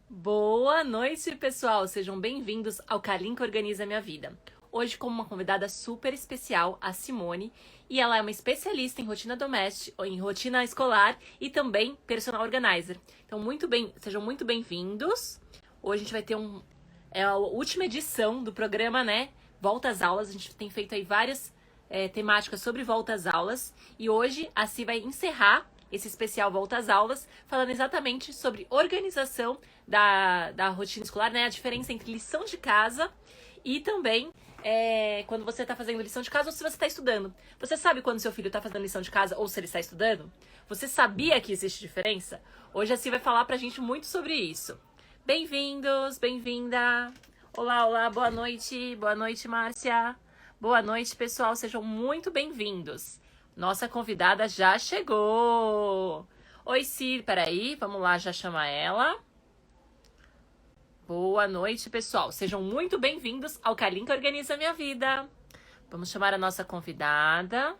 Boa noite, pessoal! Sejam bem-vindos ao Kalinka Organiza Minha Vida. Hoje, como uma convidada super especial, a Simone, e ela é uma especialista em rotina doméstica, em rotina escolar e também personal organizer. Então, sejam muito bem-vindos. Hoje a gente vai ter a última edição do programa, né? Volta às aulas. A gente tem feito aí várias temáticas sobre volta às aulas. E hoje a Si vai encerrar esse especial Volta às Aulas, falando exatamente sobre organização da rotina escolar, né? A diferença entre lição de casa e também quando você está fazendo lição de casa ou se você está estudando. Você sabe quando seu filho está fazendo lição de casa ou se ele está estudando? Você sabia que existe diferença? Hoje a Si vai falar pra gente muito sobre isso. Bem-vindos, bem-vinda. Olá, olá, boa noite, Márcia. Boa noite, pessoal, sejam muito bem-vindos. Nossa convidada já chegou. Oi, Cir, peraí, vamos lá já chamar ela. Boa noite, pessoal. Sejam muito bem-vindos ao Kalinka Organiza Minha Vida. Vamos chamar a nossa convidada.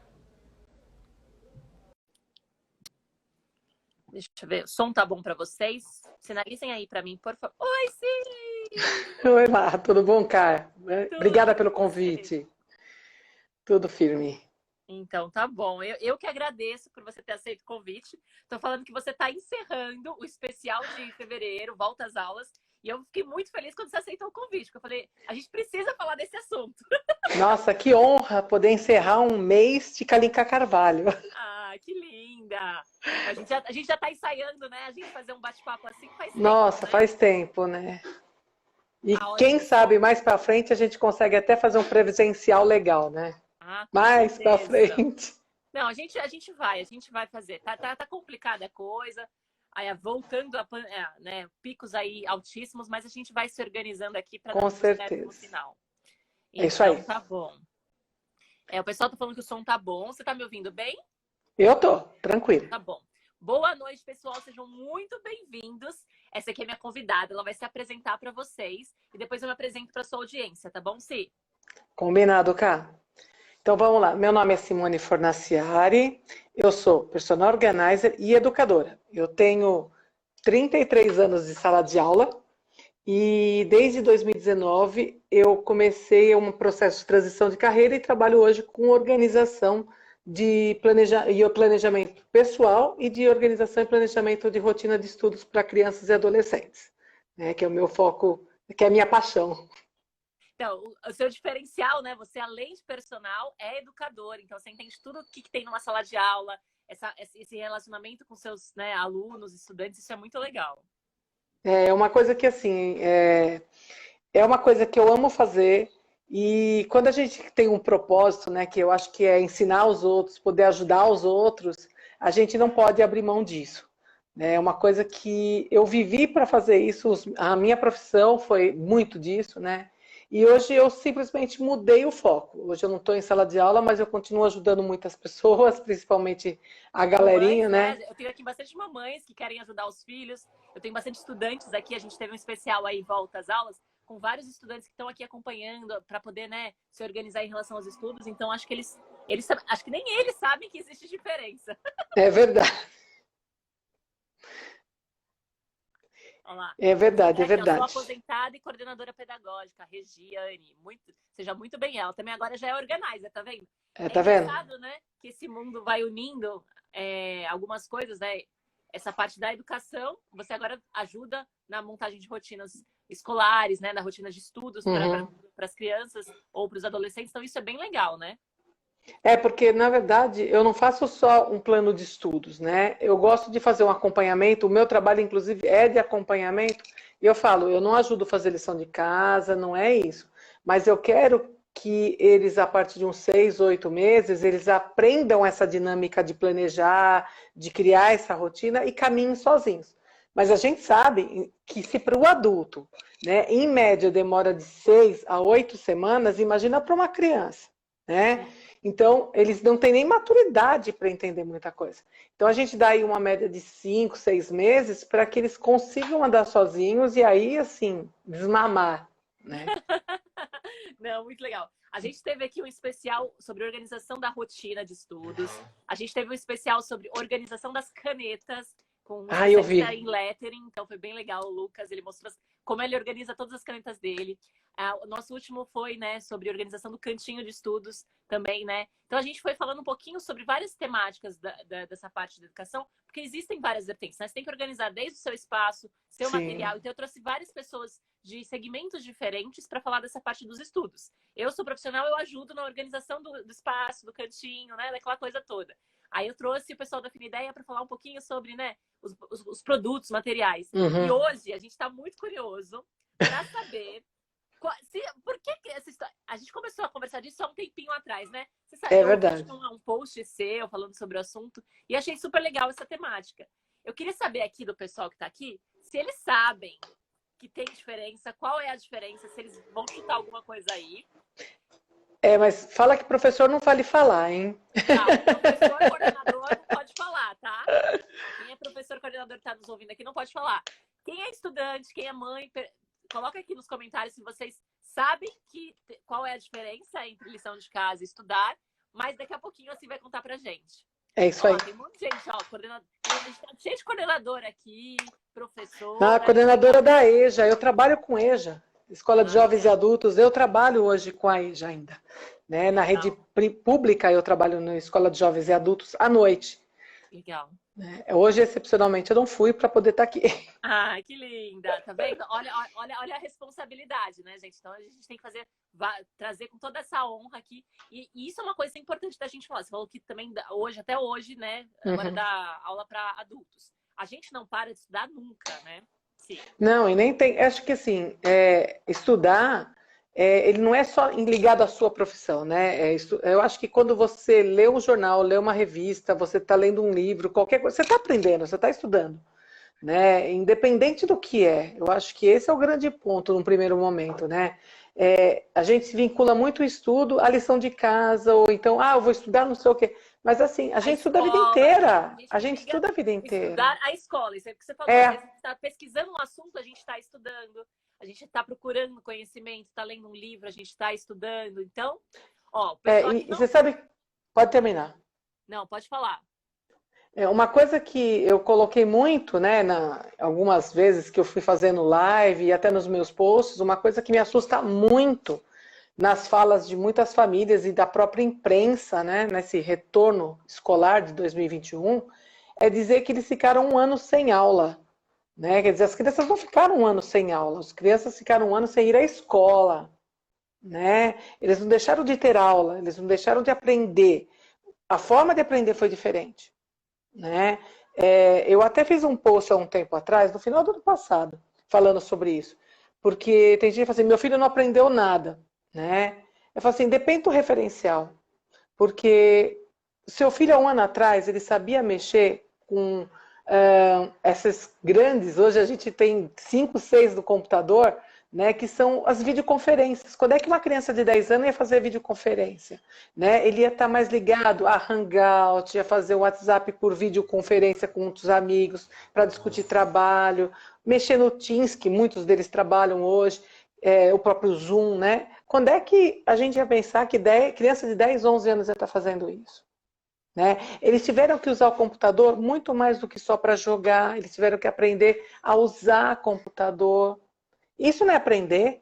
Deixa eu ver, o som tá bom para vocês? Sinalizem aí para mim, por favor. Oi, Cir! Oi lá, tudo bom, Kai? Tudo Obrigada com pelo você? convite. Tudo firme. Então, tá bom. Eu que agradeço por você ter aceito o convite. Tô falando que você está encerrando o especial de fevereiro, volta às aulas. E eu fiquei muito feliz quando você aceitou o convite, porque eu falei, a gente precisa falar desse assunto. Nossa, que honra poder encerrar um mês de Kalinka Carvalho. Ah, que linda! A gente já tá ensaiando, né? A gente fazer um bate-papo assim faz tempo, Nossa, né? faz tempo, né? E A hora quem do sabe sono. mais pra frente a gente consegue até fazer um presencial legal, né? Ah, com Mais pra certeza. frente. Não, a gente vai fazer. Tá complicada a coisa. Aí, voltando né, picos aí altíssimos, mas a gente vai se organizando aqui para dar Com tudo certo no certeza. final. É isso Então, aí. tá bom. O pessoal tá falando que o som tá bom. Você tá me ouvindo bem? Eu tô, Então, tranquilo. tá bom. Boa noite, pessoal. Sejam muito bem-vindos. Essa aqui é minha convidada. Ela vai se apresentar para vocês e depois eu me apresento para sua audiência, tá bom, Si? Combinado, Cá? Então vamos lá. Meu nome é Simone Fornaciari. Eu sou personal organizer e educadora. Eu tenho 33 anos de sala de aula e desde 2019 eu comecei um processo de transição de carreira e trabalho hoje com organização e planejamento pessoal e de organização e planejamento de rotina de estudos para crianças e adolescentes, né, que é o meu foco, que é a minha paixão. Então, o seu diferencial, né? Você, além de personal, é educador. Então, você entende tudo o que tem numa sala de aula, esse relacionamento com seus, né, alunos, estudantes. Isso é muito legal. É uma coisa que assim é uma coisa que eu amo fazer e quando a gente tem um propósito, né, que eu acho que é ensinar os outros, poder ajudar os outros, a gente não pode abrir mão disso. Né? É uma coisa que eu vivi para fazer isso, a minha profissão foi muito disso, né? E hoje eu simplesmente mudei o foco. Hoje eu não estou em sala de aula, mas eu continuo ajudando muitas pessoas, principalmente a galerinha, Mamães, né? né? Eu tenho aqui bastante mamães que querem ajudar os filhos. Eu tenho bastante estudantes aqui. A gente teve um especial aí, volta às aulas, com vários estudantes que estão aqui acompanhando para poder, né, se organizar em relação aos estudos. Então, acho que acho que nem eles sabem que existe diferença. É verdade, Olha lá. é verdade, é Aqui, eu sou verdade. aposentada e coordenadora pedagógica, Regiane. Seja muito bem ela. Também agora já é organizer, tá vendo? É, É tá vendo? engraçado, né? Que esse mundo vai unindo algumas coisas, né? Essa parte da educação, você agora ajuda na montagem de rotinas escolares, né? Na rotina de estudos para Uhum. as crianças ou para os adolescentes. Então, isso é bem legal, né? É porque, na verdade, eu não faço só um plano de estudos, né? Eu gosto de fazer um acompanhamento. O meu trabalho, inclusive, é de acompanhamento. E eu falo, eu não ajudo a fazer lição de casa, não é isso. Mas eu quero que eles, a partir de uns 6, 8 meses, eles aprendam essa dinâmica de planejar, de criar essa rotina e caminhem sozinhos. Mas a gente sabe que se para o adulto, né, em média, demora de 6 a 8 semanas, imagina para uma criança, né? Sim. Então, eles não têm nem maturidade para entender muita coisa. Então, a gente dá aí uma média de 5, 6 meses para que eles consigam andar sozinhos e aí, assim, desmamar, né? Não, muito legal. A gente teve aqui um especial sobre organização da rotina de estudos. A gente teve um especial sobre organização das canetas. com Ah, eu especialista vi. em lettering, então foi bem legal o Lucas, ele mostrou como ele organiza todas as canetas dele. O nosso último foi, né, sobre organização do cantinho de estudos também, né? Então a gente foi falando um pouquinho sobre várias temáticas dessa parte da educação, porque existem várias vertentes, né? Você tem que organizar desde o seu espaço, seu Sim. material. Então eu trouxe várias pessoas de segmentos diferentes para falar dessa parte dos estudos. Eu sou profissional, eu ajudo na organização do espaço, do cantinho, né, daquela coisa toda. Aí eu trouxe o pessoal da Finideia para falar um pouquinho sobre, né, os produtos, materiais. E Uhum. hoje a gente está muito curioso para saber por que essa história. A gente começou a conversar disso há um tempinho atrás, né? Você sabe, É eu vi verdade. um post seu falando sobre o assunto e achei super legal essa temática. Eu queria saber aqui do pessoal que está aqui se eles sabem que tem diferença, qual é a diferença, se eles vão chutar alguma coisa aí. Mas fala que professor não vale falar, hein? Tá, professor coordenador não pode falar, tá? Quem é professor coordenador que está nos ouvindo aqui não pode falar. Quem é estudante, quem é mãe, coloca aqui nos comentários se vocês sabem qual é a diferença entre lição de casa e estudar, mas daqui a pouquinho assim vai contar pra gente. É isso Ó, aí. tem um monte de gente, ó, coordenador, a gente tá cheio de coordenador aqui, Na professora, coordenadora da EJA, eu trabalho com EJA, Escola de Jovens e legal, Adultos, eu trabalho hoje com a EJA ainda. Né? Na rede legal, pública, eu trabalho na Escola de Jovens e Adultos à noite. legal. Né? Hoje, excepcionalmente, eu não fui para poder estar aqui. Ai, que linda, tá vendo? Olha a responsabilidade, né, gente? Então a gente tem que trazer com toda essa honra aqui. E isso é uma coisa importante da gente falar. Você falou que também hoje, até hoje, né? Agora Uhum. dá aula para adultos. A gente não para de estudar nunca, né? Sim. Não, e nem tem. Acho que assim, estudar, ele não é só ligado à sua profissão, né? Eu acho que quando você lê um jornal, lê uma revista, você está lendo um livro, qualquer coisa, você está aprendendo, você está estudando. Né? Independente do que é, eu acho que esse é o grande ponto num primeiro momento, né? A gente se vincula muito o estudo à lição de casa, ou então, eu vou estudar não sei o quê. Mas assim, a A gente estuda a vida escola, a inteira. A gente gente liga estuda a vida inteira. estudar a escola. Isso é o que você falou. Às vezes É, a gente está pesquisando um assunto, a gente está estudando. A gente está procurando conhecimento, está lendo um livro, a gente está estudando. Então, ó, o pessoal aqui e não. você sabe, pode terminar. Não, pode falar. Uma coisa que eu coloquei muito, né, algumas vezes que eu fui fazendo live e até nos meus posts, uma coisa que me assusta muito nas falas de muitas famílias e da própria imprensa, né, nesse retorno escolar de 2021, é dizer que eles ficaram um ano sem aula. Né? Quer dizer, as crianças não ficaram um ano sem aula, as crianças ficaram um ano sem ir à escola. Né? Eles não deixaram de ter aula, eles não deixaram de aprender. A forma de aprender foi diferente. Né? Eu até fiz um post há um tempo atrás, no final do ano passado, falando sobre isso. Porque tem gente que fala assim, meu filho não aprendeu nada. Né? Eu falo assim, depende do referencial. Porque seu filho, há um ano atrás, ele sabia mexer com essas grandes, hoje a gente tem 5, 6 do computador, né, que são as videoconferências. Quando é que uma criança de 10 anos ia fazer videoconferência? Né? Ele ia estar mais ligado a Hangout, ia fazer o WhatsApp por videoconferência com outros amigos, para discutir trabalho, mexer no Teams, que muitos deles trabalham hoje, o próprio Zoom, né? Quando é que a gente ia pensar que criança de 10, 11 anos ia estar fazendo isso? Né? Eles tiveram que usar o computador muito mais do que só para jogar, eles tiveram que aprender a usar computador. Isso não é aprender, É,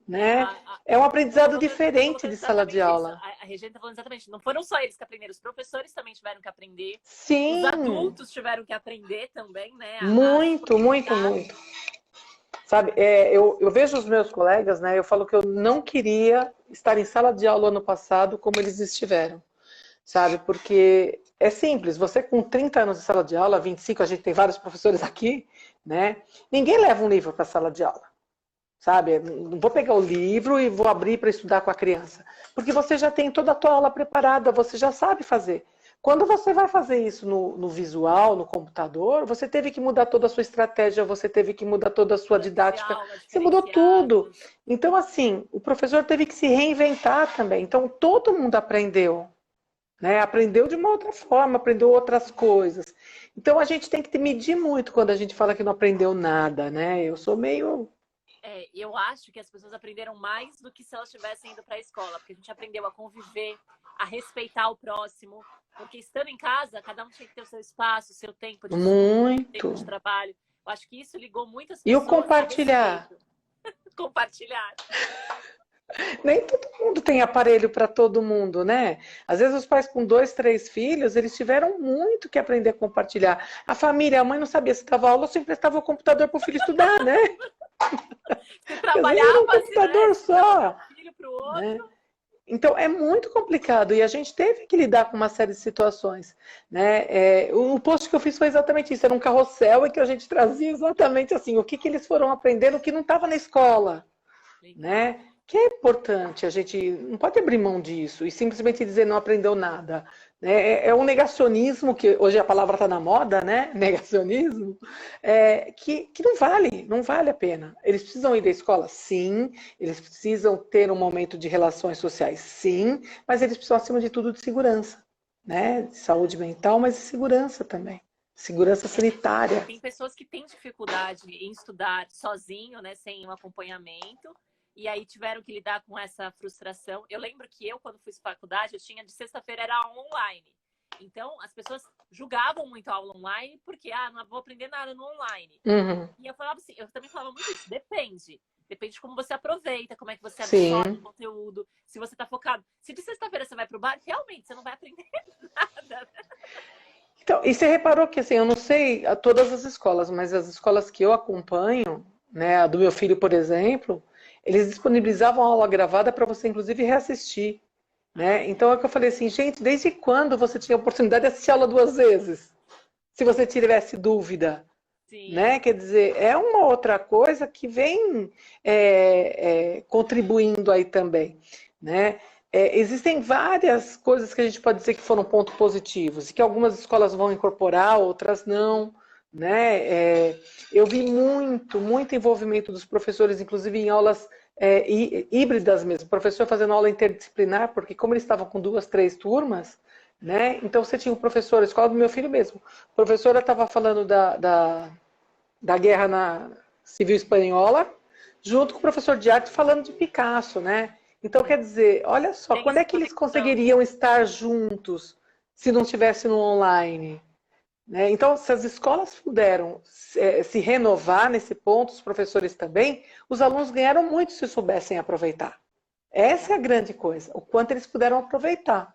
né? É um o aprendizado professor está diferente colocando de sala de exatamente isso. aula. A Regina está falando exatamente. Não foram só eles que aprenderam, os professores também tiveram que aprender. Os Sim, adultos tiveram que aprender também, né? A se muito, muito, conectar. muito. Sabe, eu vejo os meus colegas, né? Eu falo que eu não queria estar em sala de aula ano passado como eles estiveram. Sabe? Porque é simples, você com 30 anos de sala de aula, 25, a gente tem vários professores aqui, né? Ninguém leva um livro para a sala de aula, sabe? Não vou pegar o livro e vou abrir para estudar com a criança, porque você já tem toda a tua aula preparada, você já sabe fazer. Quando você vai fazer isso no visual, no computador, você teve que mudar toda a sua estratégia, você teve que mudar toda a sua Planos de didática, aula você mudou tudo. diferenciados. Então, assim, o professor teve que se reinventar também. Então, todo mundo aprendeu. Né? Aprendeu de uma outra forma, aprendeu outras coisas. Então a gente tem que medir muito quando a gente fala que não aprendeu nada, né? Eu sou meio. Eu acho que as pessoas aprenderam mais do que se elas tivessem ido para a escola, porque a gente aprendeu a conviver, a respeitar o próximo, Porque estando em casa, cada um tinha que ter o seu espaço, o seu tempo de estudo, o tempo de Muito. trabalho. Eu acho que isso ligou muitas E o pessoas ao compartilhar. respeito. Compartilhar. Nem todo mundo tem aparelho para todo mundo, né? Às vezes os pais com 2, 3 filhos, eles tiveram muito que aprender a compartilhar. A família, a mãe não sabia se estava aula ou se emprestava o computador para o filho estudar, né? Se Às vezes era um trabalhava-se, né? computador só, Um filho para o né? outro. Então é muito complicado e a gente teve que lidar com uma série de situações, né? O post que eu fiz foi exatamente isso, era um carrossel em que a gente trazia exatamente assim, o que que eles foram aprendendo, o que não estava na escola, Legal. né? Que é importante, a gente não pode abrir mão disso e simplesmente dizer não aprendeu nada. Né? É um negacionismo, que hoje a palavra está na moda, né? Negacionismo, que não vale a pena. Eles precisam ir da escola, sim, eles precisam ter um momento de relações sociais, sim, mas eles precisam, acima de tudo, de segurança, né? De saúde mental, mas de segurança também. Segurança sanitária. Tem pessoas que têm dificuldade em estudar sozinho, né, sem um acompanhamento, e aí tiveram que lidar com essa frustração. Eu lembro que eu, quando fiz faculdade, eu tinha de sexta-feira era aula online. Então, as pessoas julgavam muito a aula online, porque, não vou aprender nada no online. Uhum. E eu falava assim, eu também falava muito isso, depende. Depende de como você aproveita, como é que você absorve Sim. o conteúdo, se você tá focado. Se de sexta-feira você vai pro bar, realmente você não vai aprender nada. Então, e você reparou que, assim, eu não sei a todas as escolas, mas as escolas que eu acompanho, né, a do meu filho, por exemplo, eles disponibilizavam aula gravada para você, inclusive, reassistir, né? Então, é que eu falei assim, gente, desde quando você tinha a oportunidade de assistir aula 2 vezes? Se você tivesse dúvida, Sim. né? Quer dizer, é uma outra coisa que vem contribuindo aí também, né? Existem várias coisas que a gente pode dizer que foram pontos positivos e que algumas escolas vão incorporar, outras não, né? Eu vi muito envolvimento dos professores, inclusive em aulas híbridas mesmo, professor fazendo aula interdisciplinar, porque como eles estavam com 2, 3 turmas, né? Então você tinha o professor, a escola do meu filho mesmo, a professora estava falando da guerra civil espanhola, junto com o professor de arte falando de Picasso, né? Então, quer dizer, olha só, Tem quando essa é que eles conexão. conseguiriam estar juntos se não estivesse no online? Né? Então, se as escolas puderam se renovar nesse ponto, os professores também, os alunos ganharam muito se soubessem aproveitar. Essa é a grande coisa, o quanto eles puderam aproveitar.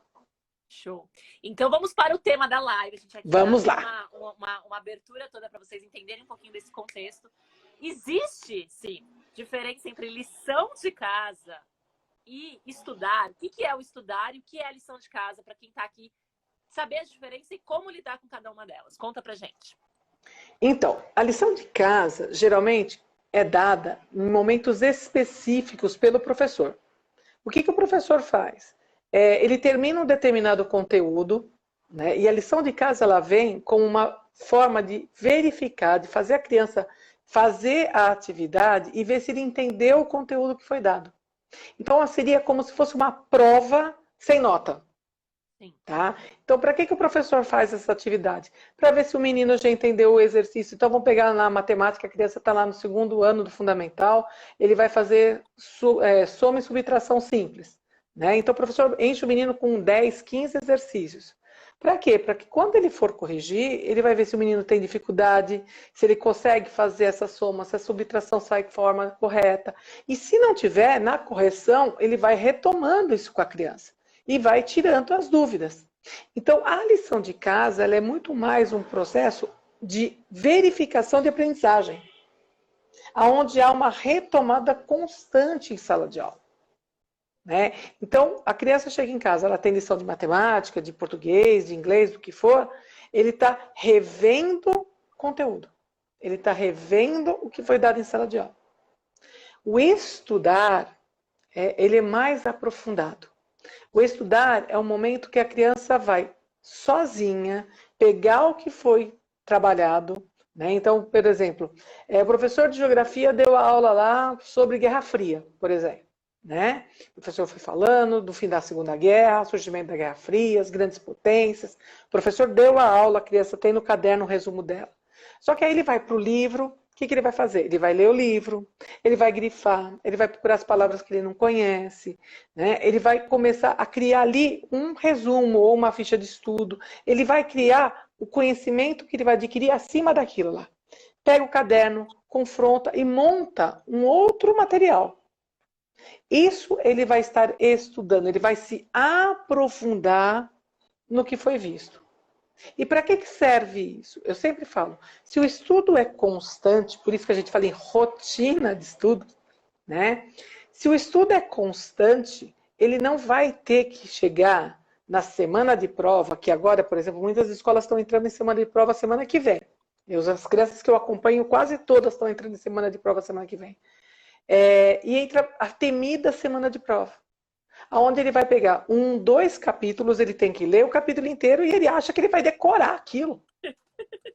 Show. Então vamos para o tema da live. A gente aqui já Vamos deu lá. uma abertura toda para vocês entenderem um pouquinho desse contexto. Existe, sim, diferença entre lição de casa e estudar. O que é o estudar e o que é a lição de casa para quem está aqui saber a diferença e como lidar com cada uma delas. Conta pra gente. Então, a lição de casa geralmente é dada em momentos específicos pelo professor. O que o professor faz? Ele termina um determinado conteúdo, né, e a lição de casa ela vem como uma forma de verificar, de fazer a criança fazer a atividade e ver se ele entendeu o conteúdo que foi dado. Então, seria como se fosse uma prova sem nota. Sim. Tá? Então, para que o professor faz essa atividade? Para ver se o menino já entendeu o exercício. Então, vamos pegar na matemática, a criança está lá no 2º ano do fundamental, ele vai fazer soma e subtração simples. Né? Então, o professor enche o menino com 10, 15 exercícios. Para quê? Para que quando ele for corrigir, ele vai ver se o menino tem dificuldade, se ele consegue fazer essa soma, se a subtração sai de forma correta. E se não tiver, na correção, ele vai retomando isso com a criança e vai tirando as dúvidas. Então, a lição de casa ela é muito mais um processo de verificação de aprendizagem, onde há uma retomada constante em sala de aula. Né? Então, a criança chega em casa, ela tem lição de matemática, de português, de inglês, do que for, ele está revendo conteúdo. Ele está revendo o que foi dado em sala de aula. O estudar, ele é mais aprofundado. O estudar é o momento que a criança vai sozinha pegar o que foi trabalhado. Né? Então, por exemplo, o professor de geografia deu a aula lá sobre Guerra Fria, por exemplo. Né? O professor foi falando do fim da Segunda Guerra, surgimento da Guerra Fria, as grandes potências. O professor deu a aula, a criança tem no caderno o resumo dela. Só que aí ele vai para o livro, que ele vai fazer? Ele vai ler o livro, ele vai grifar, ele vai procurar as palavras que ele não conhece, né? Ele vai começar a criar ali um resumo ou uma ficha de estudo. Ele vai criar o conhecimento que ele vai adquirir acima daquilo lá. Pega o caderno, confronta e monta um outro material. Isso ele vai estar estudando, ele vai se aprofundar no que foi visto. E para que serve isso? Eu sempre falo, se o estudo é constante, por isso que a gente fala em rotina de estudo, né? Se o estudo é constante, ele não vai ter que chegar na semana de prova, que agora, por exemplo, muitas escolas estão entrando em semana de prova semana que vem. As crianças que eu acompanho, quase todas estão entrando em semana de prova semana que vem. E entra a temida semana de prova, onde ele vai pegar 1, 2 capítulos, ele tem que ler o capítulo inteiro e ele acha que ele vai decorar aquilo,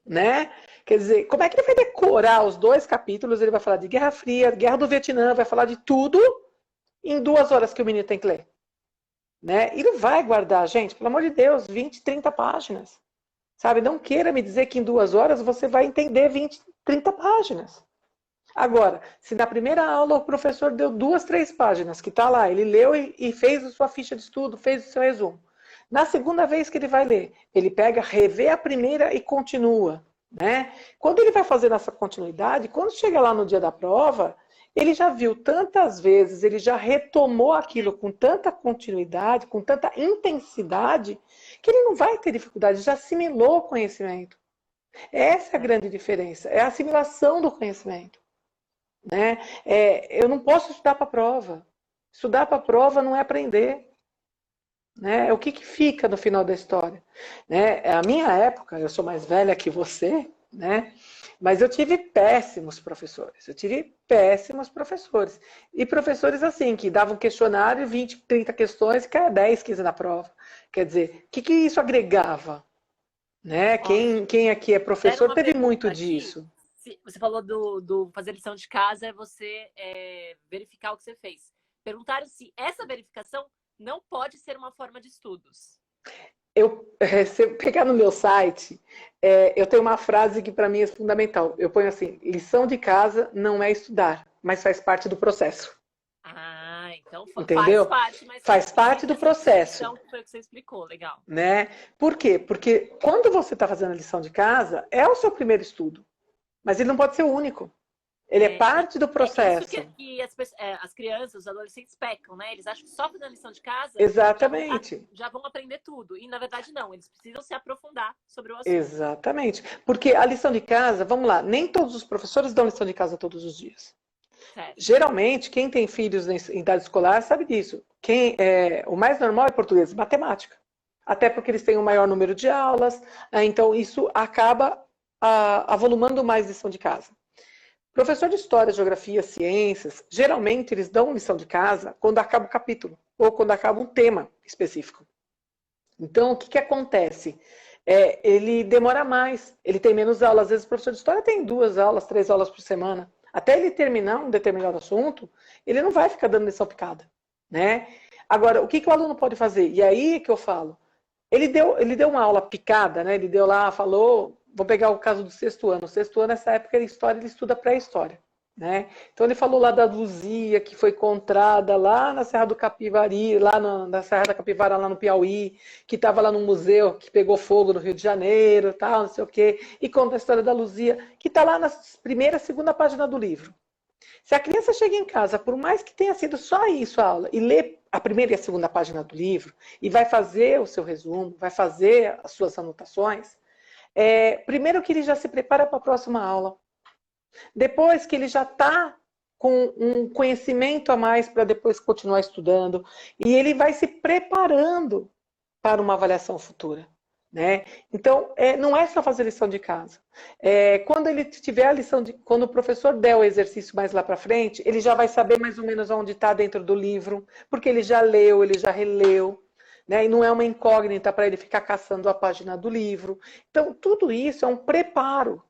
né? Quer dizer, como é que ele vai decorar os 2 capítulos? Ele vai falar de Guerra Fria, Guerra do Vietnã, vai falar de tudo em 2 horas que o menino tem que ler, né? Ele vai guardar, gente, pelo amor de Deus, 20, 30 páginas, sabe? Não queira me dizer que em 2 horas você vai entender 20, 30 páginas. Agora, se na primeira aula o professor deu 2, 3 páginas, que está lá, ele leu e fez a sua ficha de estudo, fez o seu resumo. Na segunda vez que ele vai ler, ele pega, revê a primeira e continua, né? Quando ele vai fazer essa continuidade, quando chega lá no dia da prova, ele já viu tantas vezes, ele já retomou aquilo com tanta continuidade, com tanta intensidade, que ele não vai ter dificuldade, já assimilou o conhecimento. Essa é a grande diferença, é a assimilação do conhecimento. Né? Eu não posso estudar para a prova. Estudar para a prova não é aprender. Né? É o que fica no final da história. Né? A minha época, eu sou mais velha que você, né? Mas eu tive péssimos professores. Eu tive péssimos professores. E professores assim, que davam questionário, 20, 30 questões, e caia 10, 15 na prova. Quer dizer, o que isso agregava? Né? Quem aqui é professor teve muito disso. Você falou do fazer lição de casa, é você verificar o que você fez. Perguntaram se essa verificação não pode ser uma forma de estudos. Se eu pegar no meu site, eu tenho uma frase que para mim é fundamental. Eu ponho assim, lição de casa não é estudar, mas faz parte do processo. Então entendeu? Faz parte, mas faz parte do processo. Então, foi o que você explicou, legal. Né? Por quê? Porque quando você está fazendo a lição de casa, é o seu primeiro estudo. Mas ele não pode ser o único. Ele é parte do processo. Isso que as crianças, os adolescentes pecam, né? Eles acham que só fazendo a lição de casa Exatamente. já vão aprender tudo. E, na verdade, não. Eles precisam se aprofundar sobre o assunto. Exatamente. Porque a lição de casa, vamos lá, nem todos os professores dão lição de casa todos os dias. Certo. Geralmente, quem tem filhos em idade escolar sabe disso. O mais normal é português e matemática. Até porque eles têm um maior número de aulas. Então, isso acaba avolumando mais lição de casa. Professor de História, Geografia, Ciências, geralmente eles dão lição de casa quando acaba o capítulo, ou quando acaba um tema específico. Então, o que acontece? Ele demora mais, ele tem menos aulas. Às vezes o professor de História tem 2 aulas, 3 aulas por semana. Até ele terminar um determinado assunto, ele não vai ficar dando lição picada. Né? Agora, o que o aluno pode fazer? E aí que eu falo, ele deu uma aula picada, né? Ele deu lá, falou... Vou pegar o caso do 6º ano. O 6º ano, nessa época, ele estuda pré-história. Né? Então, ele falou lá da Luzia, que foi encontrada lá na Serra do Capivari, lá na Serra da Capivara, lá no Piauí, que estava lá no museu, que pegou fogo no Rio de Janeiro, tal, não sei o quê, e conta a história da Luzia, que está lá na primeira, segunda página do livro. Se a criança chega em casa, por mais que tenha sido só isso a aula, e lê a primeira e a segunda página do livro, e vai fazer o seu resumo, vai fazer as suas anotações, primeiro que ele já se prepara para a próxima aula. Depois que ele já está com um conhecimento a mais para depois continuar estudando. E ele vai se preparando para uma avaliação futura. Né? Então, não é só fazer lição de casa. Quando ele tiver a lição quando o professor der o exercício mais lá para frente, ele já vai saber mais ou menos onde está dentro do livro, porque ele já leu, ele já releu. Né? E não é uma incógnita para ele ficar caçando a página do livro. Então, tudo isso é um preparo.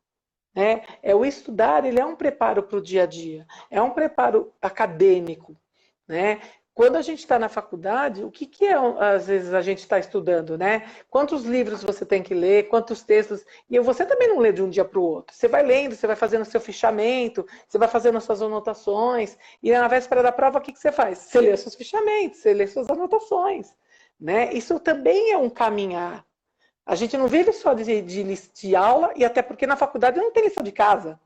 Né? O estudar, ele é um preparo para o dia a dia. É um preparo acadêmico. Né? Quando a gente está na faculdade, o que, que é, às vezes, a gente está estudando, né? Quantos livros você tem que ler, quantos textos. E você também não lê de um dia para o outro. Você vai lendo, você vai fazendo seu fichamento, você vai fazendo as suas anotações. E na véspera da prova, o que, que você faz? Você lê seus fichamentos, você lê suas anotações. Né? Isso também é um caminhar. A gente não vive só de aula, e até porque na faculdade não tem lição de casa.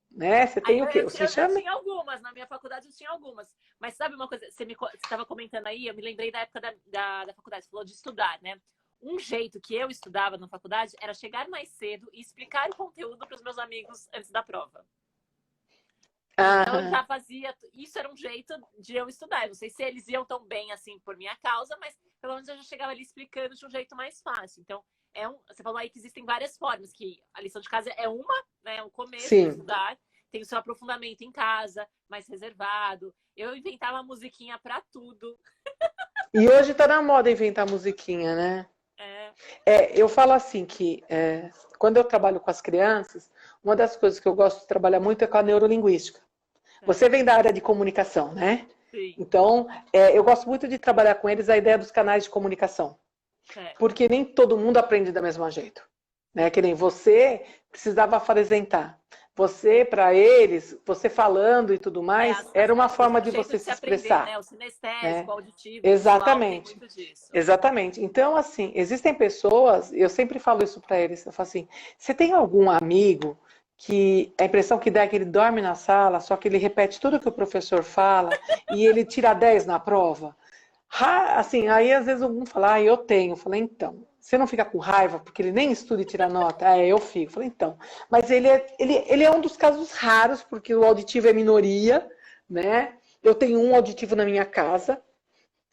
Né? Você tem o quê? Eu tinha algumas, na minha faculdade eu tinha algumas. Mas sabe uma coisa, você estava comentando aí, eu me lembrei da época da faculdade, você falou de estudar, né? Um jeito que eu estudava na faculdade era chegar mais cedo e explicar o conteúdo para os meus amigos antes da prova. Então eu já fazia, isso era um jeito de eu estudar. Eu não sei se eles iam tão bem assim por minha causa, mas pelo menos eu já chegava ali explicando de um jeito mais fácil. Então, você falou aí que existem várias formas, que a lição de casa é uma, né? O começo de estudar. Tem o seu aprofundamento em casa, mais reservado. Eu inventava musiquinha pra tudo. E hoje tá na moda inventar musiquinha, né? Eu falo assim que quando eu trabalho com as crianças, uma das coisas que eu gosto de trabalhar muito é com a neurolinguística. Você vem da área de comunicação, né? Sim. Então, eu gosto muito de trabalhar com eles a ideia dos canais de comunicação. Porque nem todo mundo aprende da mesma jeito. Né? Que nem você precisava apresentar. Você, para eles, você falando e tudo mais, era uma forma de você se expressar. Aprender, né? O sinestésico, o auditivo, exatamente. O visual, tem muito disso. Exatamente. Então, assim, existem pessoas, eu sempre falo isso para eles, eu falo assim, você tem algum amigo que a impressão que dá é que ele dorme na sala, só que ele repete tudo que o professor fala e ele tira 10 na prova? Assim, aí às vezes algum fala, eu tenho. Eu falei, então, você não fica com raiva porque ele nem estuda e tira nota? Eu fico. Eu falei, então, mas ele é um dos casos raros, porque o auditivo é minoria, né? Eu tenho um auditivo na minha casa,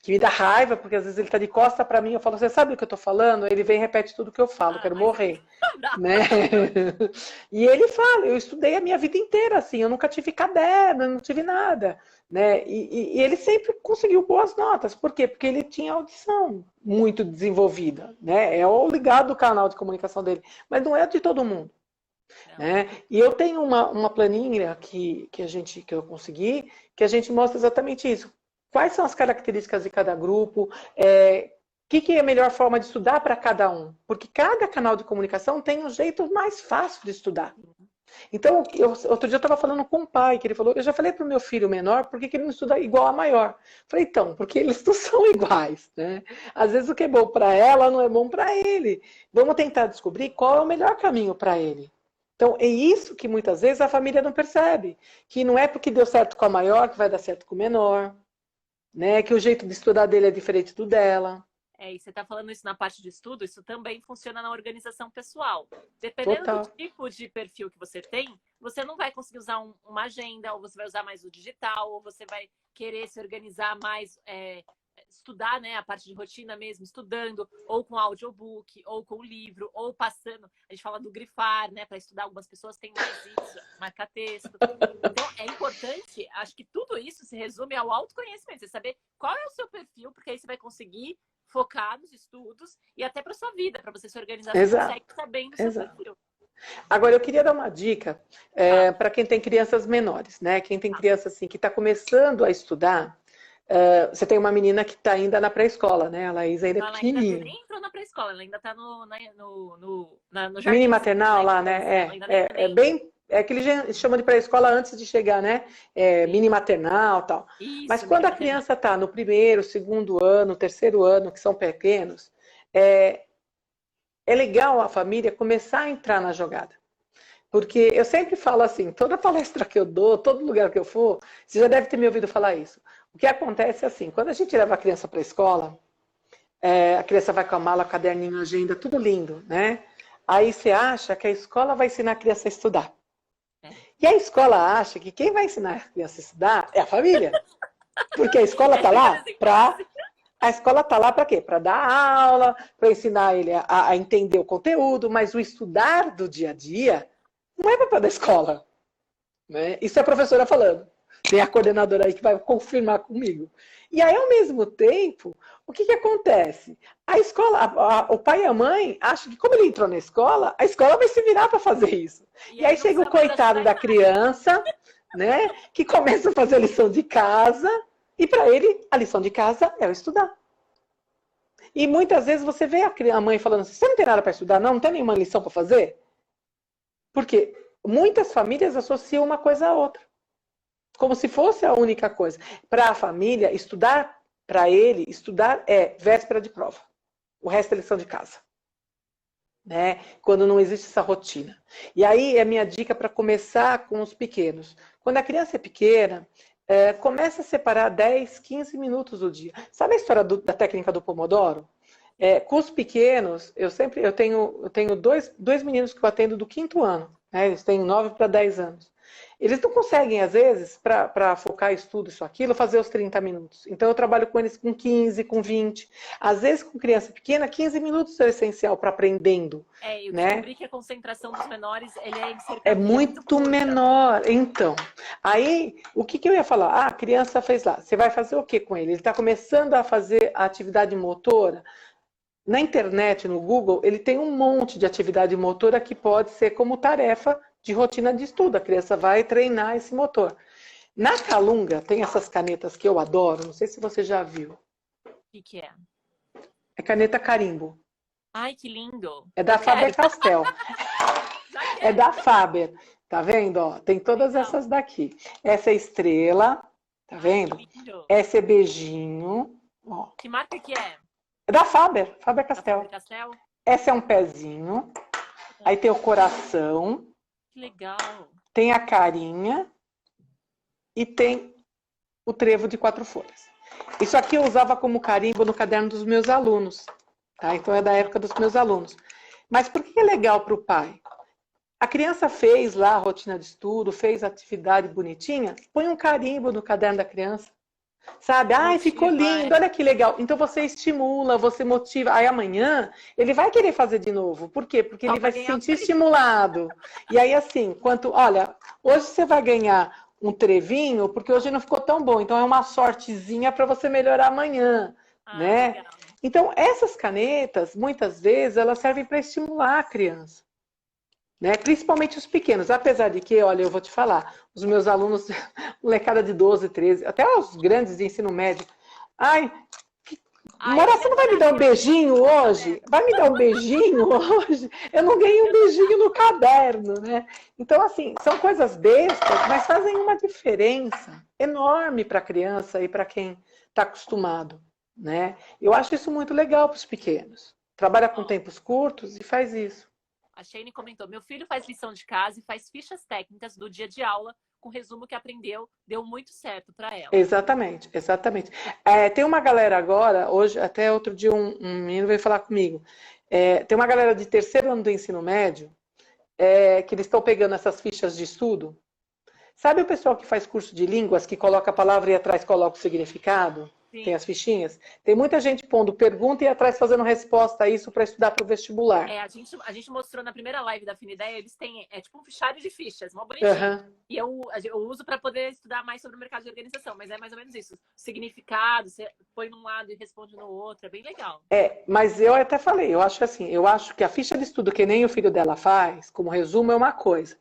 que me dá raiva, porque às vezes ele tá de costa para mim, eu falo, você sabe o que eu tô falando? Ele vem e repete tudo que eu falo, quero morrer. Né? E ele fala, eu estudei a minha vida inteira, assim, eu nunca tive caderno, eu não tive nada. Né? E ele sempre conseguiu boas notas. Por quê? Porque ele tinha audição muito desenvolvida. Né? É o ligado do canal de comunicação dele, mas não é de todo mundo. Né? E eu tenho uma planilha que eu consegui, que a gente mostra exatamente isso. Quais são as características de cada grupo? Que é a melhor forma de estudar para cada um? Porque cada canal de comunicação tem um jeito mais fácil de estudar. Então, outro dia eu estava falando com o pai, que ele falou, eu já falei para o meu filho menor, por que ele não estuda igual a maior? Falei, então, porque eles não são iguais. Né? Às vezes o que é bom para ela não é bom para ele. Vamos tentar descobrir qual é o melhor caminho para ele. Então, é isso que muitas vezes a família não percebe. Que não é porque deu certo com a maior que vai dar certo com o menor. Né? Que o jeito de estudar dele é diferente do dela. E você está falando isso na parte de estudo, isso também funciona na organização pessoal. Dependendo do tipo de perfil que você tem, você não vai conseguir usar uma agenda, ou você vai usar mais o digital, ou você vai querer se organizar mais, estudar, né, a parte de rotina mesmo, estudando, ou com audiobook, ou com livro, ou passando. A gente fala do grifar, né, para estudar. Algumas pessoas têm mais isso, marcar texto. Então, é importante, acho que tudo isso se resume ao autoconhecimento. Você saber qual é o seu perfil, porque aí você vai conseguir focar nos estudos e até para sua vida, para você se organizar, você consegue saber do seu perfil. Agora, eu queria dar uma dica para quem tem crianças menores, né? Quem tem criança assim, que está começando a estudar. Você tem uma menina que está ainda na pré-escola, né? A Laís ainda é pequenininha. Ela nem entrou na pré-escola, ela ainda está no jardim. Mini maternal lá, né? É que eles chamam de pré-escola antes de chegar, né? Mini maternal e tal. Isso, mas quando a criança está no primeiro, segundo ano, terceiro ano, que são pequenos, é legal a família começar a entrar na jogada. Porque eu sempre falo assim, toda palestra que eu dou, todo lugar que eu for, você já deve ter me ouvido falar isso. O que acontece é assim, quando a gente leva a criança para a escola, a criança vai com a mala, caderninho, agenda, tudo lindo, né? Aí você acha que a escola vai ensinar a criança a estudar. E a escola acha que quem vai ensinar a criança a estudar é a família. Porque a escola está lá para... A escola está lá para quê? Para dar aula, para ensinar ele a entender o conteúdo, mas o estudar do dia a dia não é papel da escola. Né? Isso é a professora falando. Tem a coordenadora aí que vai confirmar comigo. E aí, ao mesmo tempo, o que acontece? A escola, o pai e a mãe acham que, como ele entrou na escola, a escola vai se virar para fazer isso. E aí chega o coitado da criança, né, que começa a fazer a lição de casa, E para ele, a lição de casa é o estudar. E muitas vezes você vê a mãe falando assim, você não tem nada para estudar, não tem nenhuma lição para fazer? Porque muitas famílias associam uma coisa a outra, como se fosse a única coisa. Para a família, estudar, para ele, estudar é véspera de prova. O resto é lição de casa. Né? Quando não existe essa rotina. E aí é minha dica para começar com os pequenos. Quando a criança é pequena, começa a separar 10, 15 minutos do dia. Sabe a história da técnica do Pomodoro? Com os pequenos, eu tenho dois meninos que eu atendo do 5º ano, né? Eles têm 9 para 10 anos. Eles não conseguem, às vezes, para focar estudo, isso, aquilo, fazer os 30 minutos. Então, eu trabalho com eles com 15, com 20. Às vezes, com criança pequena, 15 minutos é essencial para aprendendo. Eu né? descobri que a concentração dos menores é muito menor. Então, aí, o que eu ia falar? Ah, a criança fez lá. Você vai fazer o que com ele? Ele está começando a fazer a atividade motora. Na internet, no Google, ele tem um monte de atividade motora que pode ser como tarefa de rotina de estudo. A criança vai treinar esse motor. Na Calunga, tem essas canetas que eu adoro, não sei se você já viu. O que é? É caneta carimbo. Ai, que lindo! É da Faber-Castell. É da Faber. Tá vendo? Ó, tem todas essas daqui. Essa é estrela, tá vendo? Essa é beijinho. Ó. Que marca que é? É da Faber, Faber-Castell. Essa é um pezinho. Aí tem o coração. Que legal. Tem a carinha. E tem o trevo de 4 folhas. Isso aqui eu usava como carimbo no caderno dos meus alunos. Tá? Então é da época dos meus alunos. Mas por que é legal para o pai? A criança fez lá a rotina de estudo, fez a atividade bonitinha, põe um carimbo no caderno da criança. Sabe? Ai, ficou lindo, olha que legal. Então você estimula, você motiva. Aí amanhã ele vai querer fazer de novo. Por quê? Porque ele vai se sentir estimulado. E aí assim, olha, hoje você vai ganhar um trevinho, porque hoje não ficou tão bom. Então é uma sortezinha para você melhorar amanhã, né? Legal. Então essas canetas, muitas vezes, elas servem para estimular a criança. Né? Principalmente os pequenos, apesar de que, olha, eu vou te falar, os meus alunos, molecada de 12, 13, até os grandes de ensino médio, Mora, você não vai me dar um beijinho hoje? Vai me dar um beijinho hoje? Eu não ganhei um beijinho no caderno, né? Então, assim, são coisas bestas, mas fazem uma diferença enorme para a criança e para quem está acostumado, né? Eu acho isso muito legal para os pequenos. Trabalha com tempos curtos e faz isso. A Shane comentou, meu filho faz lição de casa e faz fichas técnicas do dia de aula com resumo que aprendeu, deu muito certo para ela. Exatamente, exatamente. Tem uma galera agora, hoje, até outro dia um menino veio falar comigo, tem uma galera de 3º ano do ensino médio, que eles estão pegando essas fichas de estudo. Sabe o pessoal que faz curso de línguas, que coloca a palavra e atrás coloca o significado? Sim. Tem as fichinhas? Tem muita gente pondo pergunta e atrás fazendo resposta a isso para estudar para o vestibular. A gente mostrou na primeira live da Finideia, eles têm, tipo um fichário de fichas, mó bonitinho. Uhum. E eu uso para poder estudar mais sobre o mercado de organização, mas é mais ou menos isso. O significado, você põe num lado e responde no outro, é bem legal. Mas eu até falei, eu acho que a ficha de estudo que nem o filho dela faz, como resumo, é uma coisa.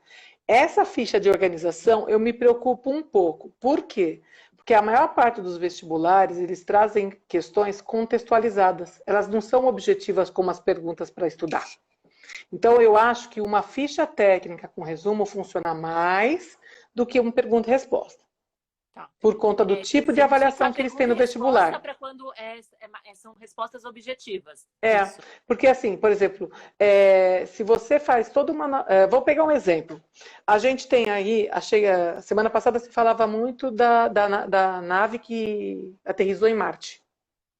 Essa ficha de organização, eu me preocupo um pouco. Por quê? Porque a maior parte dos vestibulares, eles trazem questões contextualizadas. Elas não são objetivas como as perguntas para estudar. Então, eu acho que uma ficha técnica com resumo funciona mais do que uma pergunta e resposta. Tá. Por conta do tipo de avaliação que eles têm no vestibular. Para quando são respostas objetivas. Isso. Porque assim, por exemplo, se você faz toda uma... vou pegar um exemplo. A gente tem aí, a semana passada se falava muito da nave que aterrissou em Marte.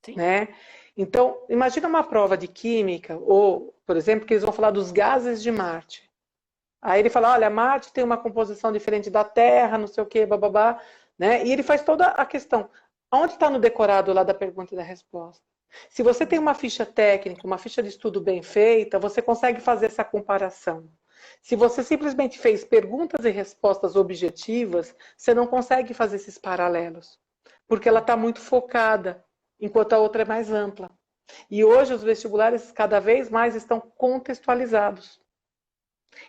Sim. Né? Então, imagina uma prova de química, ou, por exemplo, que eles vão falar dos gases de Marte. Aí ele fala, olha, Marte tem uma composição diferente da Terra, não sei o quê, bababá. Né? E ele faz toda a questão. Onde está no decorado lá da pergunta e da resposta? Se você tem uma ficha técnica, uma ficha de estudo bem feita, você consegue fazer essa comparação. Se você simplesmente fez perguntas e respostas objetivas, você não consegue fazer esses paralelos. Porque ela está muito focada, enquanto a outra é mais ampla. E hoje os vestibulares cada vez mais estão contextualizados.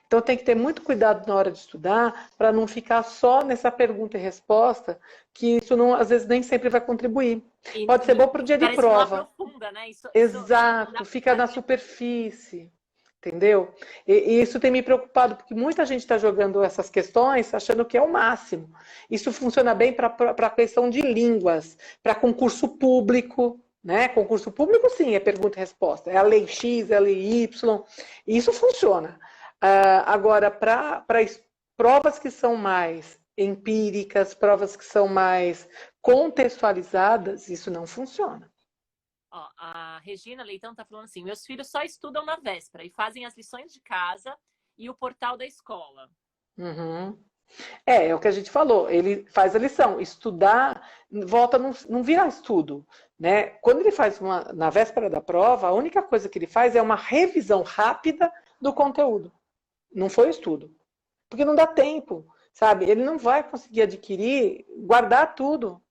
Então tem que ter muito cuidado na hora de estudar para não ficar só nessa pergunta e resposta, que isso não, às vezes nem sempre vai contribuir. Pode ser bom para o dia de parece que não prova. aprofunda, né? Exato, fica na superfície, entendeu? E isso tem me preocupado, porque muita gente está jogando essas questões achando que é o máximo. Isso funciona bem para a questão de línguas, para concurso público, né? Concurso público, sim, é pergunta e resposta. É a lei X, é a lei Y, e isso funciona. Agora, para provas que são mais empíricas, provas que são mais contextualizadas, isso não funciona. Ó, a Regina Leitão tá falando assim: meus filhos só estudam na véspera e fazem as lições de casa e o portal da escola. Uhum. É o que a gente falou, ele faz a lição, estudar, volta, não vira estudo, né? Quando ele faz na véspera da prova, a única coisa que ele faz é uma revisão rápida do conteúdo, não foi estudo, porque não dá tempo, sabe? Ele não vai conseguir adquirir, guardar tudo,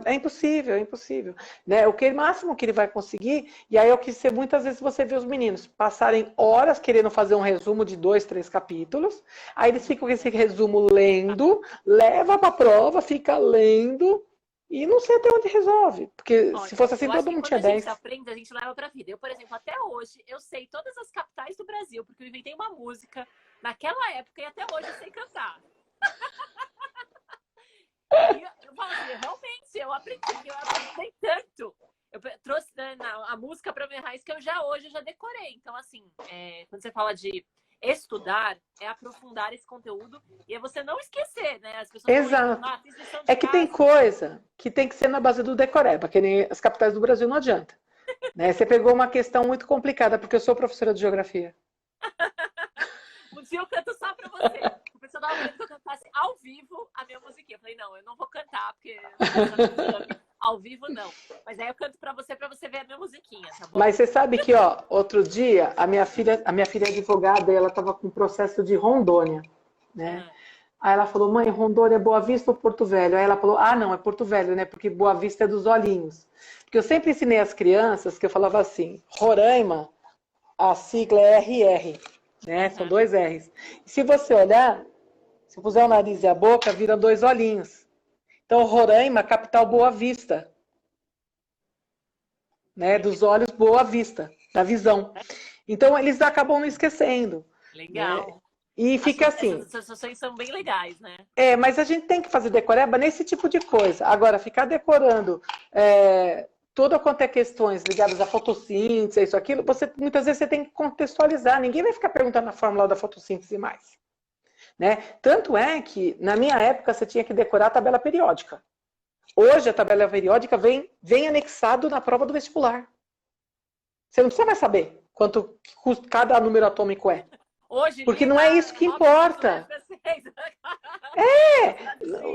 é impossível, é impossível, né? Máximo que ele vai conseguir, e aí é o que muitas vezes você vê os meninos passarem horas querendo fazer um resumo de 2, 3 capítulos, aí eles ficam com esse resumo lendo, leva para a prova, fica lendo, e não sei até onde resolve, porque Olha, se fosse assim eu acho todo que mundo quando tinha a gente 10. aprende, a gente leva pra vida. Eu, por exemplo, até hoje, eu sei todas as capitais do Brasil, porque eu inventei uma música naquela época e até hoje eu sei cantar. E eu falo assim, realmente, eu aprendi tanto. Eu trouxe a música para minha raiz que eu hoje já decorei. Então, assim, quando você fala de estudar, é aprofundar esse conteúdo e é você não esquecer, né? As pessoas Exato. fiz lição de É que tem casa. coisa que tem que ser na base do decoreba, que nem as capitais do Brasil não adianta. Né? Você pegou uma questão muito complicada, porque eu sou professora de geografia. Um dia eu canto só pra você. O pessoal tava querendo que eu cantasse ao vivo a minha musiquinha. Eu falei, não, eu não vou cantar, porque ao vivo não. Mas aí eu canto pra você ver a minha musiquinha, tá bom? Mas você sabe que, ó, outro dia, a minha filha é advogada e ela estava com um processo de Rondônia, né? Aí ela falou, mãe, Rondônia é Boa Vista ou Porto Velho? Aí ela falou, não, é Porto Velho, né? Porque Boa Vista é dos olhinhos. Porque eu sempre ensinei as crianças que eu falava assim, Roraima, a sigla é RR, né? São 2 R's. E se você olhar, se puser o nariz e a boca, vira 2 olhinhos. Então, Roraima, capital Boa Vista. Né? Dos olhos Boa Vista, da visão. Então, eles acabam não esquecendo. Legal. Né? E fica assim. Essas associações são bem legais, né? Mas a gente tem que fazer decoreba nesse tipo de coisa. Agora, ficar decorando toda quanto é questões ligadas à fotossíntese, isso, aquilo, muitas vezes você tem que contextualizar. Ninguém vai ficar perguntando a fórmula da fotossíntese mais. Né? Tanto é que, na minha época, você tinha que decorar a tabela periódica. Hoje, a tabela periódica vem anexado na prova do vestibular. Você não precisa mais saber quanto cada número atômico é. Hoje, porque não é isso que importa.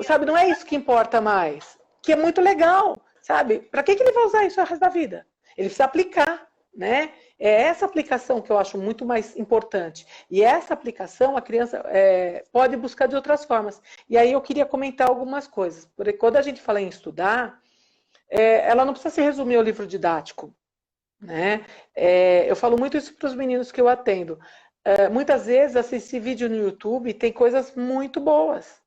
Sabe, não é isso que importa mais. Que é muito legal, sabe? Para que ele vai usar isso o resto da vida? Ele precisa aplicar, né? É essa aplicação que eu acho muito mais importante. E essa aplicação a criança pode buscar de outras formas. E aí eu queria comentar algumas coisas. Porque quando a gente fala em estudar, ela não precisa se resumir ao livro didático. Né? Eu falo muito isso para os meninos que eu atendo. Muitas vezes assistir vídeo no YouTube tem coisas muito boas.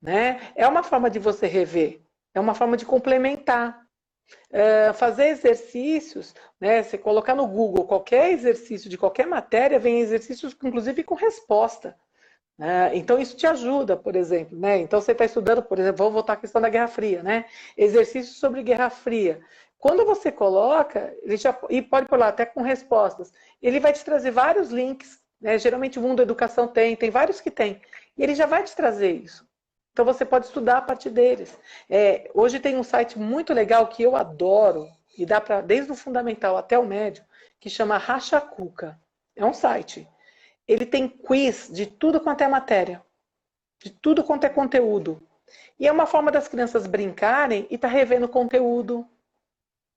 Né? É uma forma de você rever, é uma forma de complementar. Fazer exercícios, né? Você colocar no Google qualquer exercício de qualquer matéria, vem exercícios, inclusive, com resposta. Né? Então, isso te ajuda, por exemplo. Né? Então, você está estudando, por exemplo, vamos voltar à questão da Guerra Fria, né? Exercícios sobre Guerra Fria. Quando você coloca, e pode pôr lá até com respostas, ele vai te trazer vários links, né? Geralmente o Mundo Educação tem vários que tem, e ele já vai te trazer isso. Então você pode estudar a partir deles. Hoje tem um site muito legal que eu adoro, e dá para desde o fundamental até o médio, que chama Racha Cuca. É um site. Ele tem quiz de tudo quanto é matéria, de tudo quanto é conteúdo. E é uma forma das crianças brincarem e tá revendo conteúdo.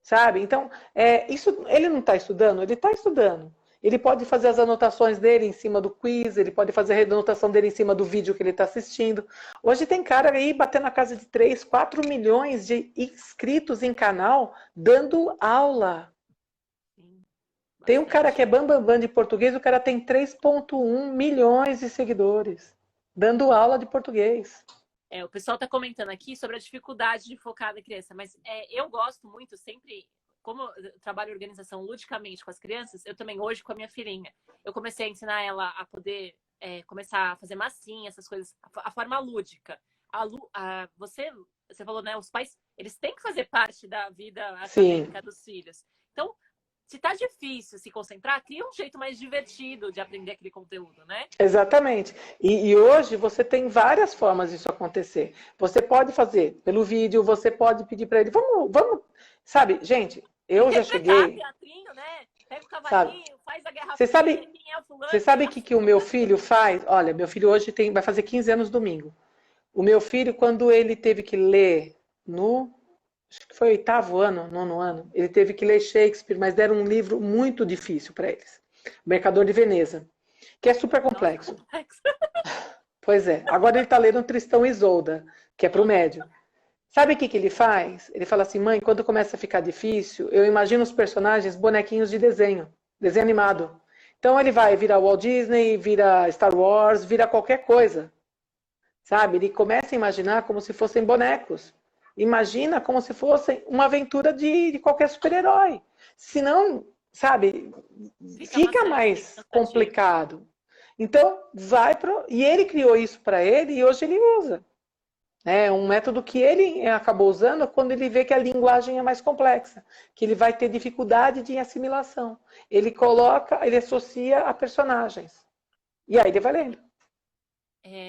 Sabe? Então, isso ele não está estudando? Ele está estudando. Ele pode fazer as anotações dele em cima do quiz, ele pode fazer a anotação dele em cima do vídeo que ele está assistindo. Hoje tem cara aí batendo na casa de 3, 4 milhões de inscritos em canal, dando aula. Tem um cara bastante. que é bambambam de português, o cara tem 3,1 milhões de seguidores, dando aula de português. O pessoal está comentando aqui sobre a dificuldade de focar na criança, mas eu gosto muito sempre, como eu trabalho em organização ludicamente com as crianças, eu também hoje com a minha filhinha, eu comecei a ensinar ela a poder começar a fazer massinha, essas coisas, a forma lúdica. Você falou, né, os pais, eles têm que fazer parte da vida Sim, acadêmica dos filhos. Então, se tá difícil se concentrar, cria um jeito mais divertido de aprender aquele conteúdo, né? exatamente. E hoje você tem várias formas disso acontecer. Você pode fazer pelo vídeo, você pode pedir para ele, vamos, sabe, gente, eu já Interpretar cheguei, teatrinho, né? Pega o sabe? cavalinho, faz a Guerra Você Fria, sabe, quem é o fulano, você quem sabe é o a que o meu fulana. filho faz? Olha, meu filho hoje vai fazer 15 anos domingo. O meu filho, quando ele teve que ler acho que foi oitavo ano, nono ano, ele teve que ler Shakespeare, mas deram um livro muito difícil para eles. O Mercador de Veneza, que é super Nossa, complexo. complexo. Pois é. Agora ele está lendo Tristão e Isolda, que é para o Aham. médio. Sabe o que ele faz? Ele fala assim, mãe, quando começa a ficar difícil, eu imagino os personagens bonequinhos de desenho animado. Então ele vai virar Walt Disney, vira Star Wars, vira qualquer coisa. Sabe? Ele começa a imaginar como se fossem bonecos. Imagina como se fossem uma aventura de qualquer super-herói. Senão, sabe, Fica fica maçante, mais cansativo. complicado. Então, vai para. E ele criou isso para ele e hoje ele usa. É um método que ele acabou usando quando ele vê que a linguagem é mais complexa, que ele vai ter dificuldade de assimilação. Ele coloca, ele associa a personagens. E aí ele vai lendo.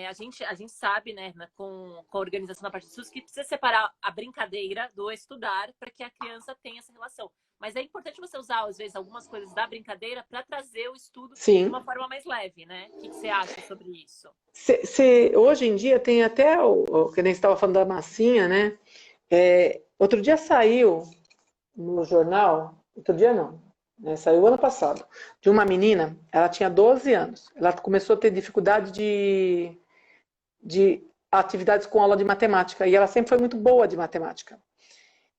A gente sabe, né, com a organização da parte de estudos, que precisa separar a brincadeira do estudar para que a criança tenha essa relação. Mas é importante você usar, às vezes, algumas coisas da brincadeira para trazer o estudo de Sim. uma forma mais leve, né? O que você acha sobre isso? Hoje em dia tem até o que nem estava falando da massinha, né? Outro dia saiu no jornal, outro dia não, né? Saiu ano passado, de uma menina, ela tinha 12 anos, ela começou a ter dificuldade de atividades com aula de matemática, e ela sempre foi muito boa de matemática.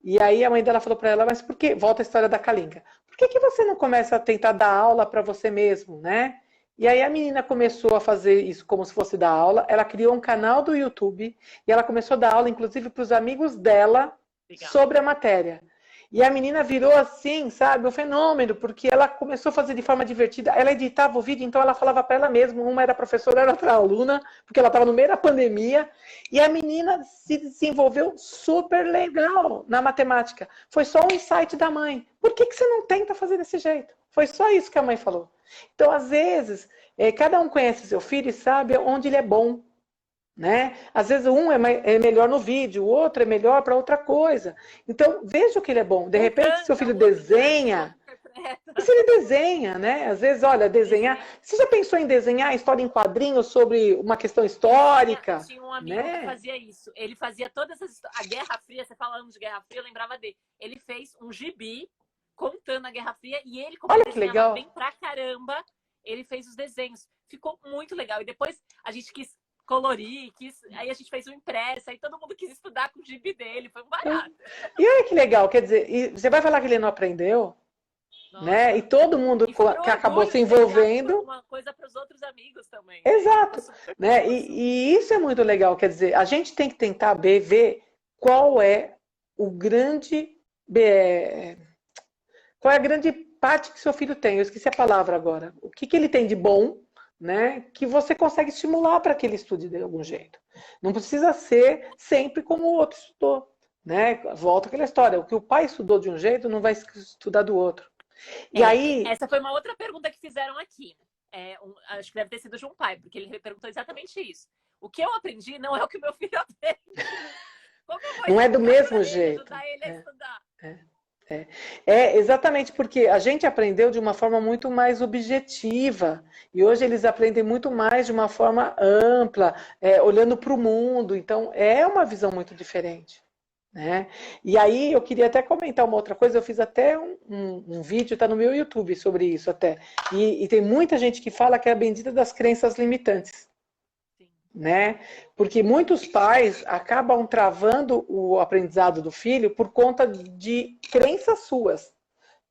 E aí a mãe dela falou para ela, mas por que, volta a história da Kalinka, por que você não começa a tentar dar aula para você mesmo, né? E aí a menina começou a fazer isso como se fosse dar aula, ela criou um canal do YouTube, e ela começou a dar aula, inclusive, para os amigos dela, Legal. sobre a matéria. E a menina virou assim, sabe, um fenômeno, porque ela começou a fazer de forma divertida. Ela editava o vídeo, então ela falava para ela mesma, uma era professora, era outra aluna, porque ela estava no meio da pandemia, e a menina se desenvolveu super legal na matemática. Foi só um insight da mãe. Por que você não tenta fazer desse jeito? Foi só isso que a mãe falou. Então, às vezes, cada um conhece seu filho e sabe onde ele é bom. Né? Às vezes um é melhor no vídeo, o outro é melhor para outra coisa. Então, veja o que ele é bom. De Um repente, seu canta, filho o outro dança, o outro desenha. E interpreta. se ele desenha, né? Às vezes, olha, desenhar. Desenha. Você já pensou em desenhar história em quadrinhos sobre uma questão Eu tinha, histórica? tinha um amigo que Né? fazia isso. Ele fazia todas as a Guerra Fria, você falando de Guerra Fria, eu lembrava dele. Ele fez um gibi contando a Guerra Fria e ele, como Olha que desenhava legal. bem pra caramba, ele fez os desenhos. Ficou muito legal. E depois a gente quis colorir, aí a gente fez um impresso, aí todo mundo quis estudar com o gibi dele, foi um barato. E olha que legal, quer dizer, e você vai falar que ele não aprendeu, né? E Nossa. todo mundo E foi um que acabou orgulho se de deixar envolvendo. uma coisa para os outros amigos também, né? Ele ficou Exato, super né? famoso. E isso é muito legal, quer dizer, a gente tem que tentar ver qual é o grande, é, qual é a grande parte que seu filho tem. Eu esqueci a palavra agora. O que ele tem de bom, né? Que você consegue estimular para que ele estude de algum jeito. Não precisa ser sempre como o outro estudou, né? Volta aquela história. O que o pai estudou de um jeito não vai estudar do outro. E aí, Essa foi uma outra pergunta que fizeram aqui. Acho que deve ter sido de um pai, porque ele perguntou exatamente isso. O que eu aprendi não é o que meu filho aprende. Como eu vou não é do explicar para mesmo ele, jeito. ajudar ele a estudar? É. É exatamente porque a gente aprendeu de uma forma muito mais objetiva e hoje eles aprendem muito mais de uma forma ampla, olhando para o mundo. Então é uma visão muito diferente, né? E aí eu queria até comentar uma outra coisa. Eu fiz até um vídeo, está no meu YouTube sobre isso até. E tem muita gente que fala que é a bendita das crenças limitantes. Sim. Né? Porque muitos pais acabam travando o aprendizado do filho por conta de crenças suas.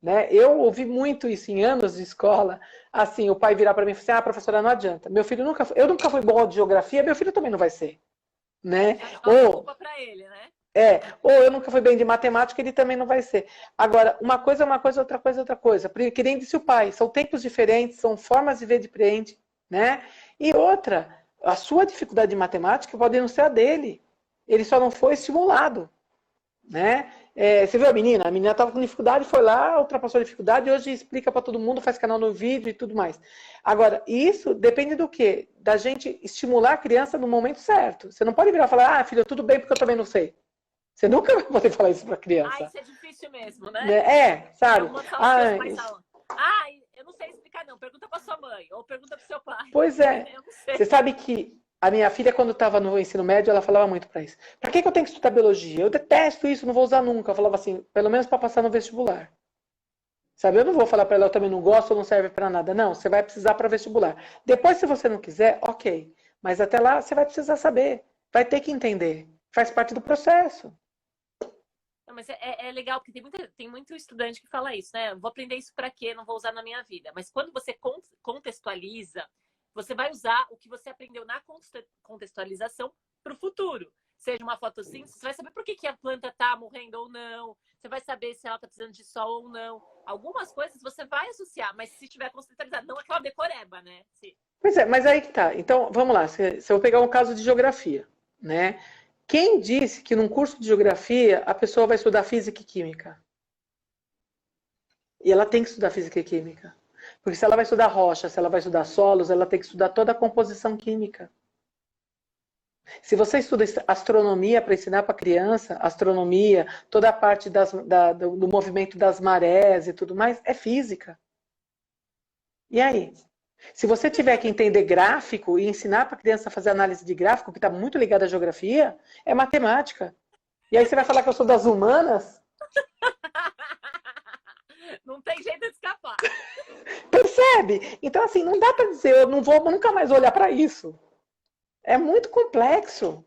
né? Eu ouvi muito isso em anos de escola, assim, o pai virar para mim e falar assim, professora, não adianta. Meu filho nunca, eu nunca fui bom de geografia, meu filho também não vai ser, né? Já joga a Ou culpa pra ele, né? ou eu nunca fui bem de matemática, ele também não vai ser. Agora, uma coisa é uma coisa, outra coisa é outra coisa. Que nem disse o pai, são tempos diferentes, são formas de ver diferente, né? E outra, a sua dificuldade de matemática pode não ser a dele. Ele só não foi estimulado, né? Você viu a menina? A menina estava com dificuldade, foi lá, ultrapassou a dificuldade, e hoje explica para todo mundo, faz canal no vídeo e tudo mais. Agora, isso depende do quê? Da gente estimular a criança no momento certo. Você não pode virar e falar, filho, tudo bem porque eu também não sei. Você nunca vai poder falar isso para a criança. Isso é difícil mesmo, né? Sabe? Algumas falam que os pais falam, eu não sei explicar não, pergunta para sua mãe, ou pergunta para seu pai. Pois é. Eu não sei. Você sabe que a minha filha, quando estava no ensino médio, ela falava muito para isso. Para que eu tenho que estudar biologia? Eu detesto isso, não vou usar nunca. Eu falava assim, pelo menos para passar no vestibular. Sabe, eu não vou falar para ela, eu também não gosto, não serve para nada. Não, você vai precisar para vestibular. Depois, se você não quiser, ok. Mas até lá, você vai precisar saber. Vai ter que entender. Faz parte do processo. Não, mas é legal, porque tem muito estudante que fala isso, né? Vou aprender isso para quê? Não vou usar na minha vida. Mas quando você contextualiza, você vai usar o que você aprendeu na contextualização para o futuro. Seja uma fotossíntese, você vai saber por que a planta está morrendo ou não. Você vai saber se ela está precisando de sol ou não. Algumas coisas você vai associar, mas se tiver contextualizado, não aquela decoreba, né? Pois é, mas aí que tá. Então, vamos lá. Se eu pegar um caso de geografia, né? Quem disse que num curso de geografia a pessoa vai estudar física e química? E ela tem que estudar física e química. Porque se ela vai estudar rocha, se ela vai estudar solos, ela tem que estudar toda a composição química. Se você estuda astronomia para ensinar para criança, astronomia, toda a parte do movimento das marés e tudo mais, é física. E aí? Se você tiver que entender gráfico e ensinar para a criança a fazer análise de gráfico, que está muito ligado à geografia, é matemática. E aí você vai falar que eu sou das humanas? Não tem jeito de escapar. Percebe? Então, assim, não dá para dizer, eu não vou nunca mais olhar para isso. É muito complexo.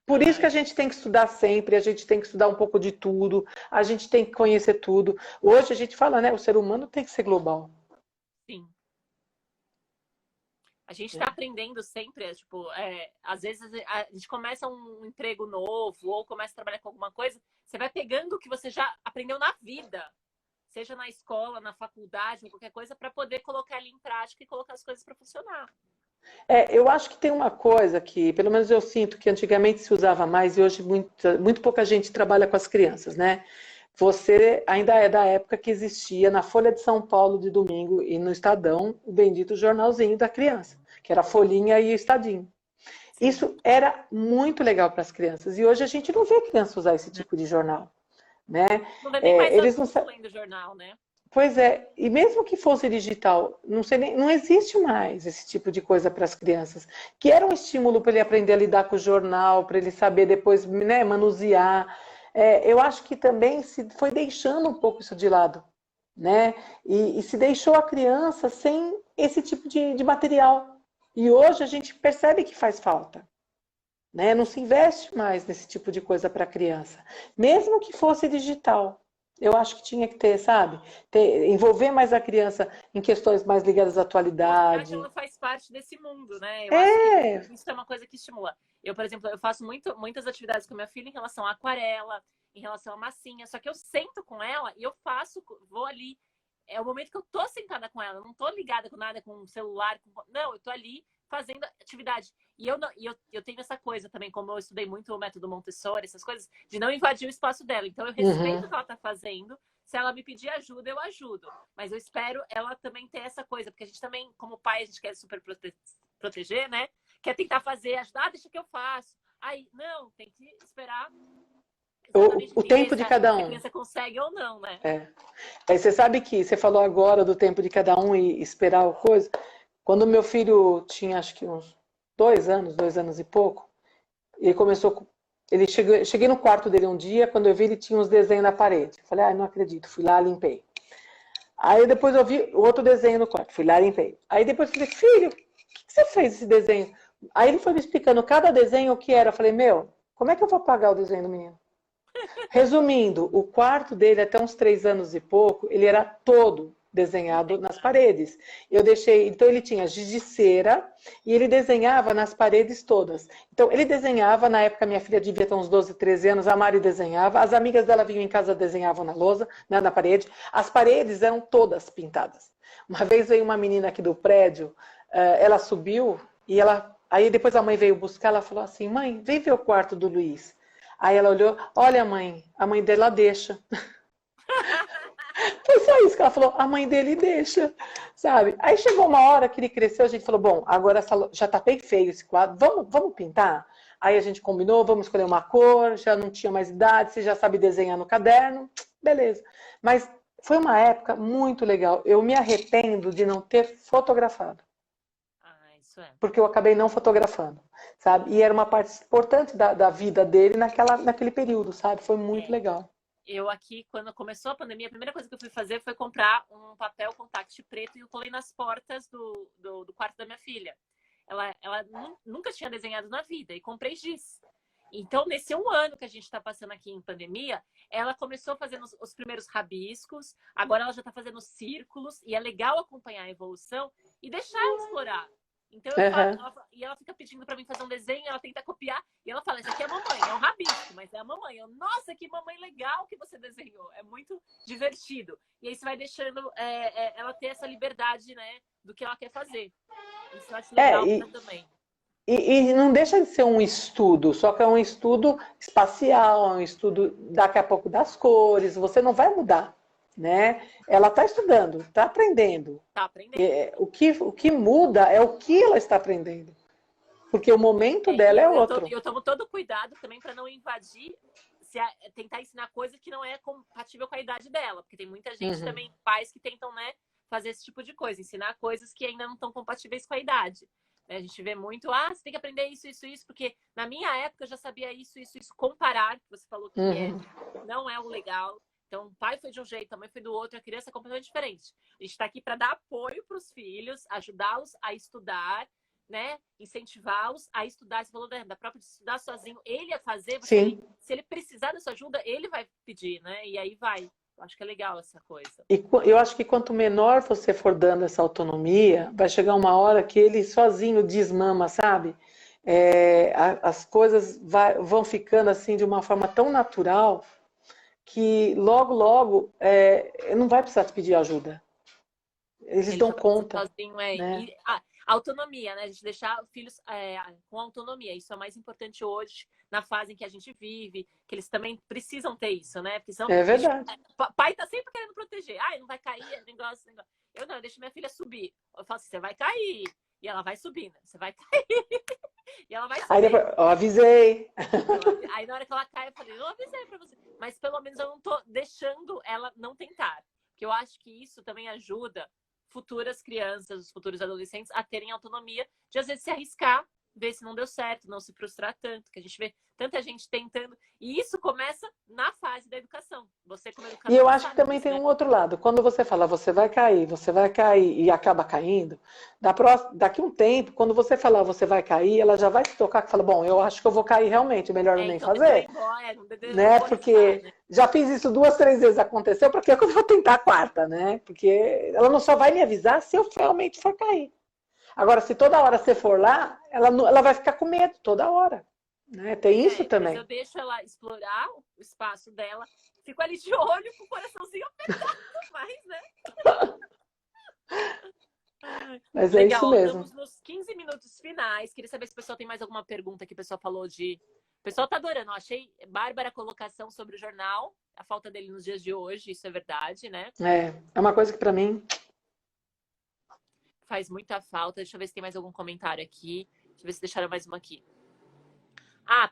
Por isso que a gente tem que estudar sempre, a gente tem que estudar um pouco de tudo, a gente tem que conhecer tudo. Hoje a gente fala, né, o ser humano tem que ser global. Sim. A gente está aprendendo sempre, às vezes a gente começa um emprego novo ou começa a trabalhar com alguma coisa, você vai pegando o que você já aprendeu na vida, seja na escola, na faculdade, qualquer coisa, para poder colocar ali em prática e colocar as coisas para funcionar. Eu acho que tem uma coisa que, pelo menos eu sinto que antigamente se usava mais e hoje muito pouca gente trabalha com as crianças, né? Você ainda é da época que existia na Folha de São Paulo de domingo e no Estadão o bendito jornalzinho da criança, que era a folhinha e o estadinho. Isso era muito legal para as crianças e hoje a gente não vê criança usar esse tipo de jornal, né? Não vê nem mais eles não lendo jornal, né? Pois é, e mesmo que fosse digital, não existe mais esse tipo de coisa para as crianças, que era um estímulo para ele aprender a lidar com o jornal, para ele saber depois, né, manusear. Eu acho que também se foi deixando um pouco isso de lado, né? E se deixou a criança sem esse tipo de material. E hoje a gente percebe que faz falta, né? Não se investe mais nesse tipo de coisa para a criança, mesmo que fosse digital. Eu acho que tinha que ter, sabe? Envolver mais a criança em questões mais ligadas à atualidade. Ela faz parte desse mundo, né? Eu acho que isso é uma coisa que estimula. Eu, por exemplo, eu faço muitas atividades com a minha filha em relação à aquarela, em relação à massinha, só que eu sento com ela e eu vou ali. É o momento que eu tô sentada com ela, eu não tô ligada com nada, com o celular. Não, eu tô ali fazendo atividade. E eu tenho essa coisa também, como eu estudei muito o método Montessori, essas coisas, de não invadir o espaço dela. Então eu respeito o que ela tá fazendo. Se ela me pedir ajuda, eu ajudo. Mas eu espero ela também ter essa coisa, porque a gente também, como pai, a gente quer super proteger, né? Quer tentar fazer, ajudar, deixa que eu faço. Aí, não, tem que esperar o tempo de cada um. Se a criança consegue ou não, né? Aí você sabe que você falou agora do tempo de cada um e esperar a coisa. Quando meu filho tinha, acho que uns 2 anos e pouco, ele começou. Cheguei no quarto dele um dia, quando eu vi, ele tinha uns desenhos na parede. Eu falei, não acredito, fui lá, limpei. Aí depois eu vi outro desenho no quarto, fui lá, limpei. Aí depois eu falei, filho, o que você fez esse desenho? Aí ele foi me explicando cada desenho o que era. Eu falei, como é que eu vou apagar o desenho do menino? Resumindo, o quarto dele, até uns 3 anos e pouco, ele era todo desenhado nas paredes. Eu deixei, então ele tinha giz de cera e ele desenhava nas paredes todas. Então ele desenhava, na época minha filha devia ter uns 12, 13 anos, a Mari desenhava, as amigas dela vinham em casa desenhavam na lousa, né, na parede. As paredes eram todas pintadas. Uma vez veio uma menina aqui do prédio, ela subiu e aí depois a mãe veio buscar, ela falou assim, mãe, vem ver o quarto do Luiz. Aí ela olhou, olha mãe, a mãe dela deixa. Foi só isso que ela falou, a mãe dele deixa, sabe? Aí chegou uma hora que ele cresceu, a gente falou, bom, agora já tá bem feio esse quadro, vamos pintar? Aí a gente combinou, vamos escolher uma cor, já não tinha mais idade, você já sabe desenhar no caderno, beleza. Mas foi uma época muito legal, eu me arrependo de não ter fotografado. Isso é. Porque eu acabei não fotografando, sabe? E era uma parte importante da vida dele naquele período, sabe? Foi muito legal. Eu aqui, quando começou a pandemia, a primeira coisa que eu fui fazer foi comprar um papel contact preto e eu colei nas portas do quarto da minha filha. Ela nunca tinha desenhado na vida e comprei giz. Então, nesse 1 ano que a gente está passando aqui em pandemia, ela começou fazendo os primeiros rabiscos, agora ela já está fazendo círculos e é legal acompanhar a evolução e deixar ela explorar. Então eu falo, e ela fica pedindo pra mim fazer um desenho, ela tenta copiar, e ela fala, isso aqui é a mamãe, é um rabisco, mas é a mamãe. Eu, nossa, que mamãe legal que você desenhou, é muito divertido. E aí você vai deixando ela ter essa liberdade, né, do que ela quer fazer. Isso eu acho legal também. E não deixa de ser um estudo, só que é um estudo espacial, é um estudo daqui a pouco das cores, você não vai mudar. Né? Ela está estudando, está aprendendo. Tá aprendendo. O que muda é o que ela está aprendendo. Porque o momento dela é outro. Eu tomo todo cuidado também para não invadir, tentar ensinar coisa que não é compatível com a idade dela. Porque tem muita gente também, pais que tentam, né, fazer esse tipo de coisa, ensinar coisas que ainda não estão compatíveis com a idade. A gente vê muito, você tem que aprender isso, porque na minha época eu já sabia isso, comparar, que você falou que não é o legal. Então, o pai foi de um jeito, a mãe foi do outro, a criança é completamente diferente. A gente está aqui para dar apoio para os filhos, ajudá-los a estudar, né? Incentivá-los a estudar. Você falou da própria de estudar sozinho, ele a fazer, se ele precisar da sua ajuda, ele vai pedir, né? E aí vai. Eu acho que é legal essa coisa. E eu acho que quanto menor você for dando essa autonomia, vai chegar uma hora que ele sozinho desmama, sabe? As coisas vão ficando assim de uma forma tão natural que logo não vai precisar te pedir ajuda. Eles dão conta. Sozinho, né? E a autonomia, né? A gente deixar os filhos com autonomia. Isso é o mais importante hoje, na fase em que a gente vive, que eles também precisam ter isso, né? Porque senão, é verdade. Pai tá sempre querendo proteger. Não vai cair, negócio. Eu não, eu deixo minha filha subir. Eu falo assim, você vai cair. E ela vai subindo. Você vai cair. E ela vai subir. Aí depois, eu avisei. Aí na hora que ela cai, eu falei, eu avisei pra você. Mas pelo menos eu não tô deixando ela não tentar. Porque eu acho que isso também ajuda futuras crianças, os futuros adolescentes a terem autonomia de às vezes se arriscar, ver se não deu certo, não se frustrar tanto, que a gente vê tanta gente tentando. E isso começa na fase da educação. Você como educador. E eu acho que também tem um outro lado. Quando você fala, você vai cair e acaba caindo, daqui um tempo, quando você falar, você vai cair, ela já vai se tocar que fala, bom, eu acho que eu vou cair realmente, melhor nem fazer. Né? Porque já fiz isso 2, 3 vezes, aconteceu, porque eu vou tentar a quarta, né? Porque ela não só vai me avisar se eu realmente for cair. Agora, se toda hora você for lá, ela vai ficar com medo toda hora. Né? Tem isso também. Mas eu deixo ela explorar o espaço dela, fico ali de olho com o coraçãozinho apertado mais, né? Mas legal, é isso mesmo. Estamos nos 15 minutos finais. Queria saber se o pessoal tem mais alguma pergunta que o pessoal falou de... O pessoal tá adorando. Eu achei bárbara a colocação sobre o jornal, a falta dele nos dias de hoje, isso é verdade, né? É uma coisa que pra mim... faz muita falta. Deixa eu ver se tem mais algum comentário aqui. Deixa eu ver se deixaram mais uma aqui.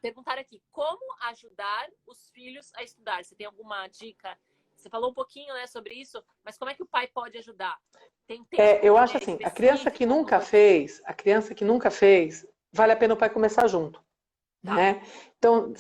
Perguntaram aqui, como ajudar os filhos a estudar? Você tem alguma dica? Você falou um pouquinho, né, sobre isso, mas como é que o pai pode ajudar? Eu acho assim, a criança que nunca fez, vale a pena o pai começar junto. Tá. Né? Então,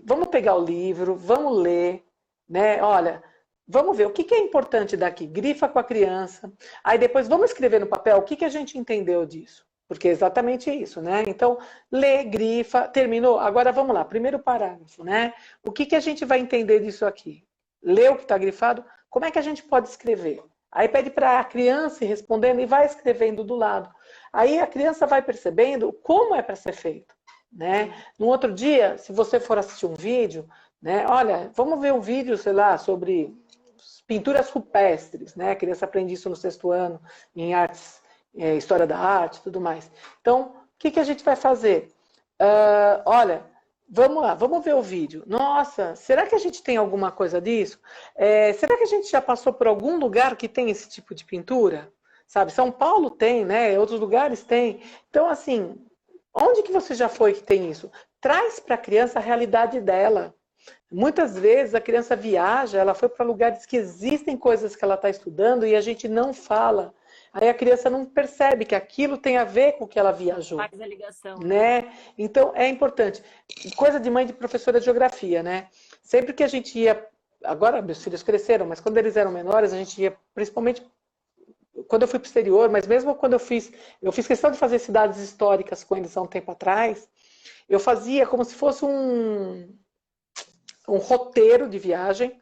vamos pegar o livro, vamos ler, né? Olha, vamos ver o que é importante daqui. Grifa com a criança. Aí depois vamos escrever no papel o que a gente entendeu disso. Porque é exatamente isso, né? Então, lê, grifa, terminou. Agora vamos lá, primeiro parágrafo, né? O que a gente vai entender disso aqui? Lê o que está grifado, como é que a gente pode escrever? Aí pede para a criança ir respondendo e vai escrevendo do lado. Aí a criança vai percebendo como é para ser feito, né? No outro dia, se você for assistir um vídeo, né? Olha, vamos ver um vídeo, sei lá, sobre pinturas rupestres, né? A criança aprende isso no sexto ano, em artes, história da arte, tudo mais. Então, o que a gente vai fazer? Olha, vamos lá, vamos ver o vídeo. Nossa, será que a gente tem alguma coisa disso? Será que a gente já passou por algum lugar que tem esse tipo de pintura? Sabe, São Paulo tem, né? Outros lugares tem. Então, assim, onde que você já foi que tem isso? Traz para a criança a realidade dela. Muitas vezes a criança viaja, ela foi para lugares que existem coisas que ela está estudando e a gente não fala. Aí a criança não percebe que aquilo tem a ver com o que ela viajou. Faz a ligação, né? Então é importante. Coisa de mãe de professora de geografia, né? Sempre que a gente ia, agora meus filhos cresceram, mas quando eles eram menores, a gente ia, principalmente quando eu fui para o exterior, mas mesmo quando eu fiz questão de fazer cidades históricas com eles há um tempo atrás, eu fazia como se fosse um roteiro de viagem,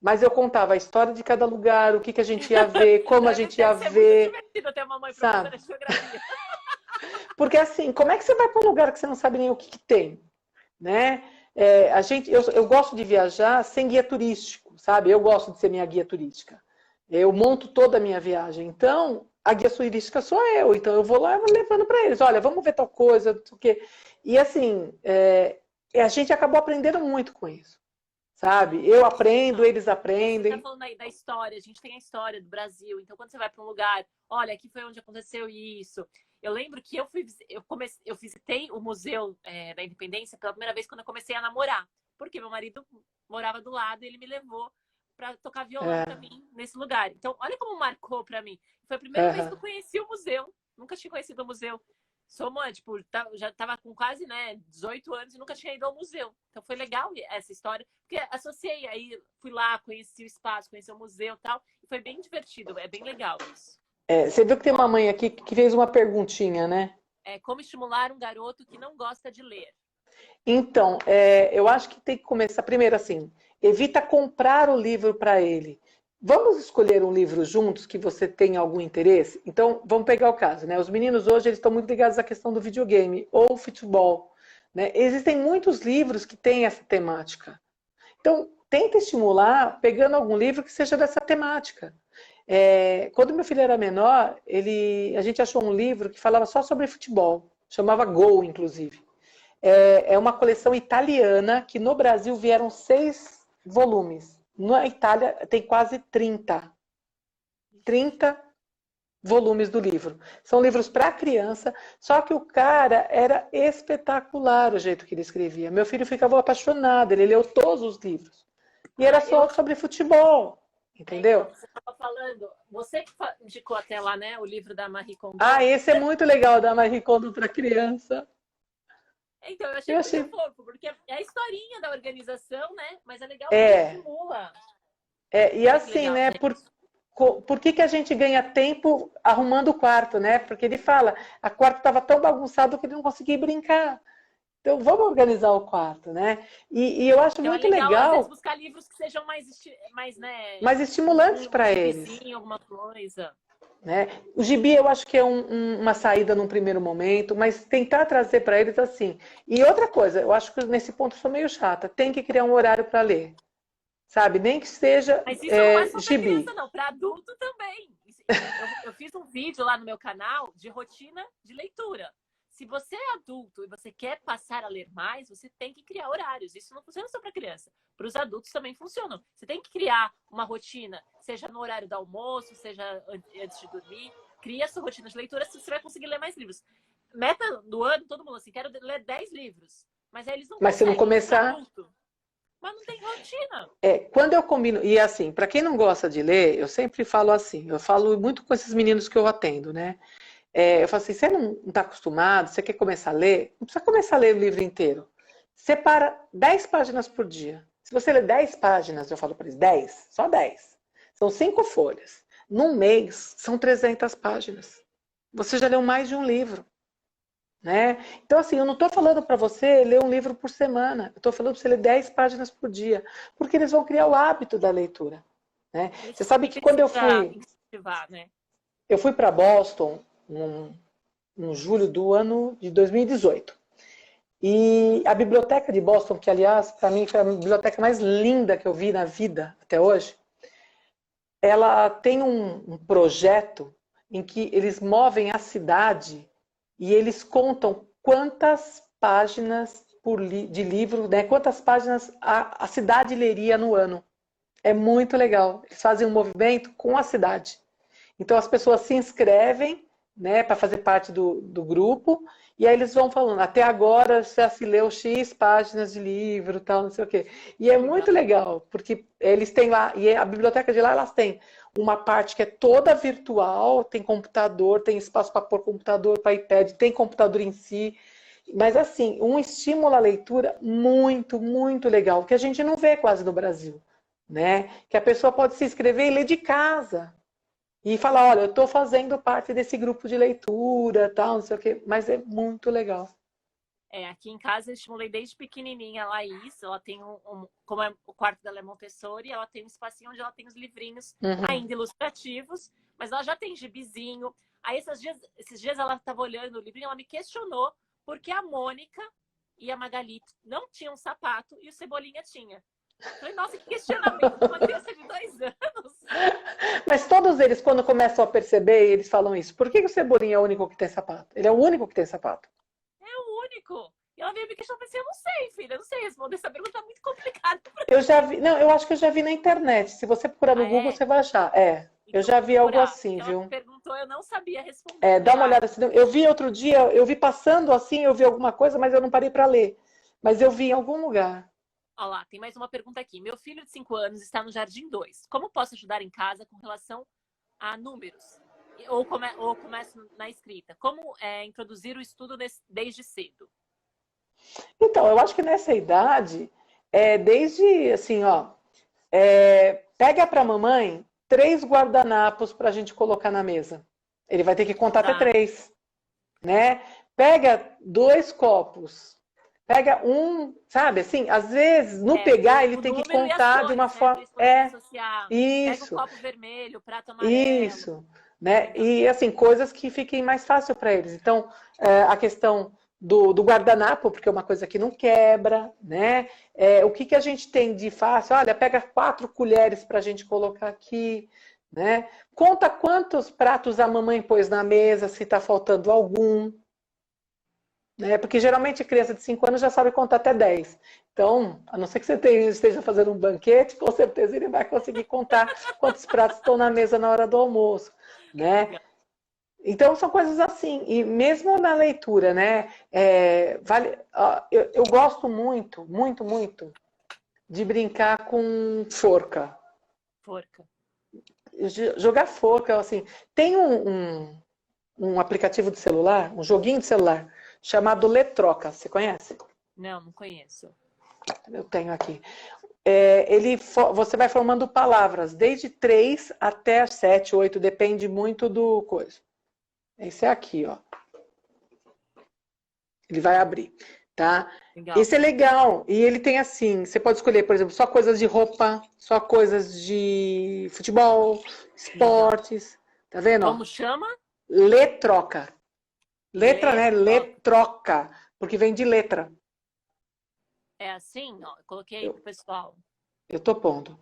mas eu contava a história de cada lugar, o que a gente ia ver, como a gente ia ver. Muito divertido ter uma mãe professora de geografia. Porque assim, como é que você vai para um lugar que você não sabe nem o que tem? Né? Eu gosto de viajar sem guia turístico, sabe? Eu gosto de ser minha guia turística. Eu monto toda a minha viagem. Então, a guia turística sou eu. Então, eu vou lá e vou levando para eles. Olha, vamos ver tal coisa, não sei o quê. E assim, a gente acabou aprendendo muito com isso. Sabe? Eu aprendo, eles aprendem. Você está falando aí da história, a gente tem a história do Brasil, então quando você vai para um lugar, olha, aqui foi onde aconteceu isso. Eu lembro que eu visitei o Museu da Independência pela primeira vez quando eu comecei a namorar, porque meu marido morava do lado e ele me levou para tocar violão para mim nesse lugar. Então, olha como marcou para mim. Foi a primeira vez que eu conheci o museu, nunca tinha conhecido o museu. Tipo, já estava com quase 18 anos e nunca tinha ido ao museu. Então foi legal essa história, porque associei, aí fui lá, conheci o espaço, conheci o museu e tal, e foi bem divertido, é bem legal isso. Você viu que tem uma mãe aqui que fez uma perguntinha, né? Como estimular um garoto que não gosta de ler? Então, eu acho que tem que começar primeiro assim, evita comprar o livro para ele. Vamos escolher um livro juntos que você tenha algum interesse? Então, vamos pegar o caso, né? Os meninos hoje eles estão muito ligados à questão do videogame ou futebol, né? Existem muitos livros que têm essa temática. Então, tenta estimular pegando algum livro que seja dessa temática. Quando meu filho era menor, a gente achou um livro que falava só sobre futebol, chamava Gol, inclusive. É uma coleção italiana que no Brasil vieram 6 volumes. Na Itália tem quase 30 volumes do livro. São livros para criança, só que o cara era espetacular o jeito que ele escrevia. Meu filho ficava apaixonado, ele leu todos os livros. E era só sobre futebol, entendeu? Você estava falando, você que indicou até lá, né, o livro da Marie Kondo. Esse é muito legal, da Marie Kondo para criança. Então, eu achei muito fofo, porque é a historinha da organização, né? Mas é legal que estimula. E assim, legal, né? Por que a gente ganha tempo arrumando o quarto, né? Porque ele fala, a quarto estava tão bagunçado que ele não conseguia brincar. Então, vamos organizar o quarto, né? E eu acho muito legal. Às vezes, buscar livros que sejam mais estimulantes para eles. Sim, alguma coisa. Né? O gibi eu acho que é uma saída num primeiro momento, mas tentar trazer para eles assim. E outra coisa, eu acho que nesse ponto eu sou meio chata, tem que criar um horário para ler. Sabe? Nem que seja mas isso não é só gibi. Para criança, não, para adulto também. Eu fiz um vídeo lá no meu canal de rotina de leitura. Se você é adulto e você quer passar a ler mais, você tem que criar horários. Isso não funciona só para criança. Para os adultos também funciona. Você tem que criar uma rotina, seja no horário do almoço, seja antes de dormir. Cria a sua rotina de leitura, se você vai conseguir ler mais livros. Meta do ano, todo mundo assim, quero ler 10 livros. Mas aí eles não Mas se não começar... Mas não tem rotina. Quando eu combino... E assim, para quem não gosta de ler, eu sempre falo assim, eu falo muito com esses meninos que eu atendo, né? Eu falo assim, você não está acostumado, você quer começar a ler? Não precisa começar a ler o livro inteiro. Separa 10 páginas por dia. Se você ler 10 páginas, eu falo para eles, 10, só 10. São 5 folhas. Num mês, são 300 páginas. Você já leu mais de um livro. né? Então, assim, eu não estou falando para você ler um livro por semana, eu estou falando para você ler 10 páginas por dia, porque eles vão criar o hábito da leitura, né? A Você gente sabe também que quando precisa incentivar, né? eu fui para Boston em julho do ano de 2018. E a biblioteca de Boston, que aliás, para mim foi a biblioteca mais linda que eu vi na vida até hoje, ela tem um projeto em que eles movem a cidade e eles contam quantas páginas de livro, né, quantas páginas a cidade leria no ano. É muito legal. Eles fazem um movimento com a cidade. Então as pessoas se inscrevem, né, para fazer parte do grupo, e aí eles vão falando, até agora já se leu X páginas de livro, tal, não sei o quê. E é Legal. muito legal, porque eles têm lá, e a biblioteca de lá, elas têm uma parte que é toda virtual, tem computador, tem espaço para pôr computador, para iPad, tem computador em si, mas assim, um estímulo à leitura muito, muito legal, que a gente não vê quase no Brasil, né? Que a pessoa pode se inscrever e ler de casa, e falar, olha, eu estou fazendo parte desse grupo de leitura, tal, não sei o quê, mas é muito legal. Aqui em casa eu estimulei desde pequenininha a Laís. Ela tem como o quarto dela é Montessori, ela tem um espacinho onde ela tem os livrinhos ainda ilustrativos, mas ela já tem gibizinho. Aí esses dias ela estava olhando o livrinho e ela me questionou porque a Mônica e a Magali não tinham sapato e o Cebolinha tinha. Eu falei, nossa, que questionamento de uma criança de 2 anos. Mas todos eles, quando começam a perceber, eles falam isso. Por que o Cebolinha é o único que tem sapato? Ele é o único que tem sapato. É o único. E ela veio me questionar, eu falei assim, eu não sei, filha, eu não sei responder essa pergunta, é muito complicada. Eu já vi, não, eu acho que eu já vi na internet. Se você procurar no Google, você vai achar. É, eu já vi algo assim, ela me viu? perguntou, eu não sabia responder. É, dá uma olhada. Eu vi outro dia, eu vi passando assim, eu vi alguma coisa, mas eu não parei para ler. Mas eu vi em algum lugar. Olha lá, tem mais uma pergunta aqui. Meu filho de 5 anos está no Jardim 2. Como posso ajudar em casa com relação a números? Ou começo na escrita? Como introduzir o estudo desde cedo? Então, eu acho que nessa idade, desde assim, ó, pega para a mamãe 3 guardanapos para a gente colocar na mesa. Ele vai ter que contar até 3, né? Pega 2 copos. Pega sabe assim, às vezes, no pegar, ele tem que contar de uma forma. Isso. Pega o copo vermelho, prato amarelo. Isso, né? E assim, coisas que fiquem mais fácil para eles. Então, a questão do guardanapo, porque é uma coisa que não quebra, né? O que a gente tem de fácil? Olha, pega 4 colheres para a gente colocar aqui, né? Conta quantos pratos a mamãe pôs na mesa, se está faltando algum. Né? Porque geralmente a criança de 5 anos já sabe contar até 10. Então, a não ser que você esteja fazendo um banquete, com certeza ele vai conseguir contar quantos pratos estão na mesa na hora do almoço, né? Então, são coisas assim. E mesmo na leitura, né? Eu gosto muito, muito, muito de brincar com forca. Forca. Jogar forca, assim. Tem um aplicativo de celular, um joguinho de celular, chamado Letroca. Você conhece? Não conheço. Eu tenho aqui. Você vai formando palavras, desde 3 até 7, 8, depende muito do coisa. Esse é aqui, ó. Ele vai abrir, tá? Legal. Esse é legal. E ele tem assim, você pode escolher, por exemplo, só coisas de roupa, só coisas de futebol, esportes. Tá vendo? Como chama? Letroca. Letra, né? Letroca. Porque vem de letra. É assim, ó. Eu coloquei pro pessoal. Eu tô pondo.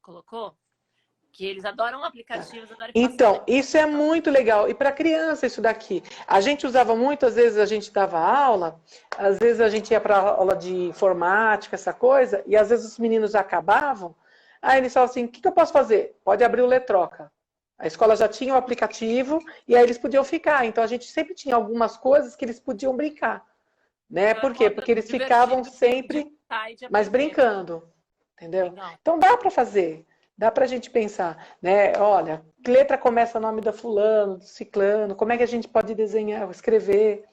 Colocou? Que eles adoram aplicativos. Então, isso é muito legal. E para criança, isso daqui. A gente usava muito, às vezes a gente dava aula, às vezes a gente ia para aula de informática, essa coisa, e às vezes os meninos acabavam. Aí eles falavam assim, o que eu posso fazer? Pode abrir o Letroca. A escola já tinha o aplicativo e aí eles podiam ficar. Então a gente sempre tinha algumas coisas que eles podiam brincar. Né? Por quê? Porque eles ficavam sempre mais brincando. Entendeu? Legal. Então dá para fazer. Dá para a gente pensar, né? Olha, que letra começa o nome da fulano, do ciclano, como é que a gente pode desenhar, escrever?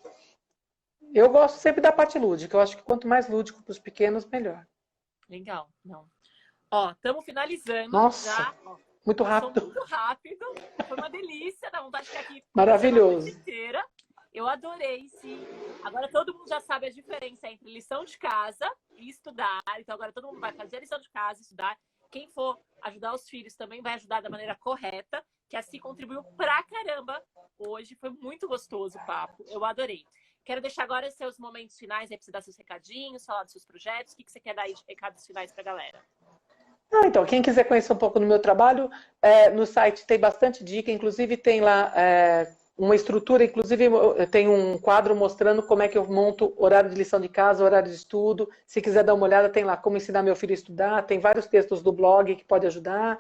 Eu gosto sempre da parte lúdica. Eu acho que quanto mais lúdico para os pequenos, melhor. Legal. Não. Ó, estamos finalizando. Nossa, já. Ó, muito rápido. Muito rápido. Foi uma delícia, dá vontade de ficar aqui. Maravilhoso. Inteira. Eu adorei, sim. Agora todo mundo já sabe a diferença entre lição de casa e estudar. Então agora todo mundo vai fazer a lição de casa, estudar. Quem for ajudar os filhos também vai ajudar da maneira correta, que assim contribuiu pra caramba hoje. Foi muito gostoso o papo. Eu adorei. Quero deixar agora seus momentos finais aí pra você dar seus recadinhos, falar dos seus projetos. O que você quer dar aí de recados finais pra galera? Então, quem quiser conhecer um pouco do meu trabalho, no site tem bastante dica, inclusive tem lá uma estrutura, inclusive tem um quadro mostrando como é que eu monto horário de lição de casa, horário de estudo. Se quiser dar uma olhada, tem lá como ensinar meu filho a estudar, tem vários textos do blog que pode ajudar,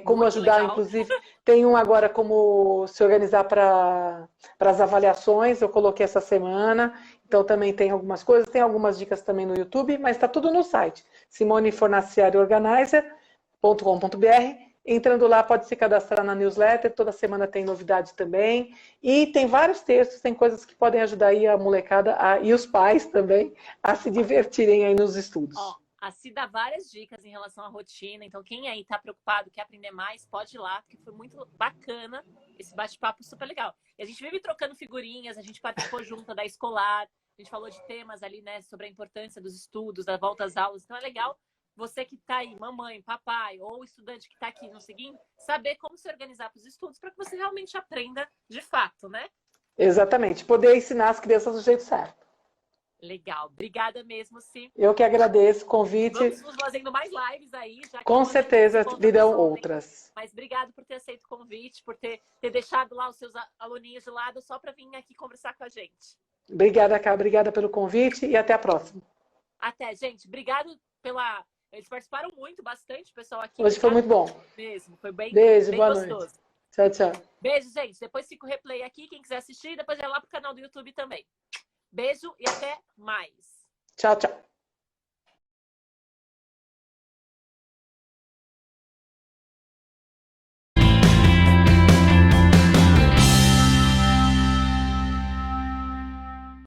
como Muito ajudar, legal. inclusive, tem um agora como se organizar para as avaliações, eu coloquei essa semana, então também tem algumas coisas, tem algumas dicas também no YouTube, mas está tudo no site, simonefornaciariorganizer.com.br. Entrando lá, pode se cadastrar na newsletter, toda semana tem novidade também. E tem vários textos, tem coisas que podem ajudar aí a molecada e os pais também a se divertirem aí nos estudos. Ó, a Ci dá várias dicas em relação à rotina, então quem aí tá preocupado, quer aprender mais, pode ir lá, porque foi muito bacana esse bate-papo super legal. E a gente vive trocando figurinhas, a gente participou junto da escolar, a gente falou de temas ali, né, sobre a importância dos estudos, da volta às aulas, então é legal você que está aí, mamãe, papai, ou estudante que está aqui no seguinte, saber como se organizar para os estudos para que você realmente aprenda de fato, né? Exatamente, poder ensinar as crianças do jeito certo. Legal, obrigada mesmo, Ci. Eu que agradeço o convite. Vamos nos fazendo mais lives aí. Já que com certeza virão outras. Mas obrigado por ter aceito o convite, por ter deixado lá os seus aluninhos de lado só para vir aqui conversar com a gente. Obrigada, Cá, obrigada pelo convite e até a próxima. Até, gente. Obrigado pela... Eles participaram muito, bastante, pessoal aqui. Hoje foi muito bom. Mesmo, foi bem, beijo, bem boa gostoso. Noite. Tchau, tchau. Beijo, gente. Depois fica o replay aqui, quem quiser assistir, depois vai lá pro canal do YouTube também. Beijo e até mais. Tchau, tchau.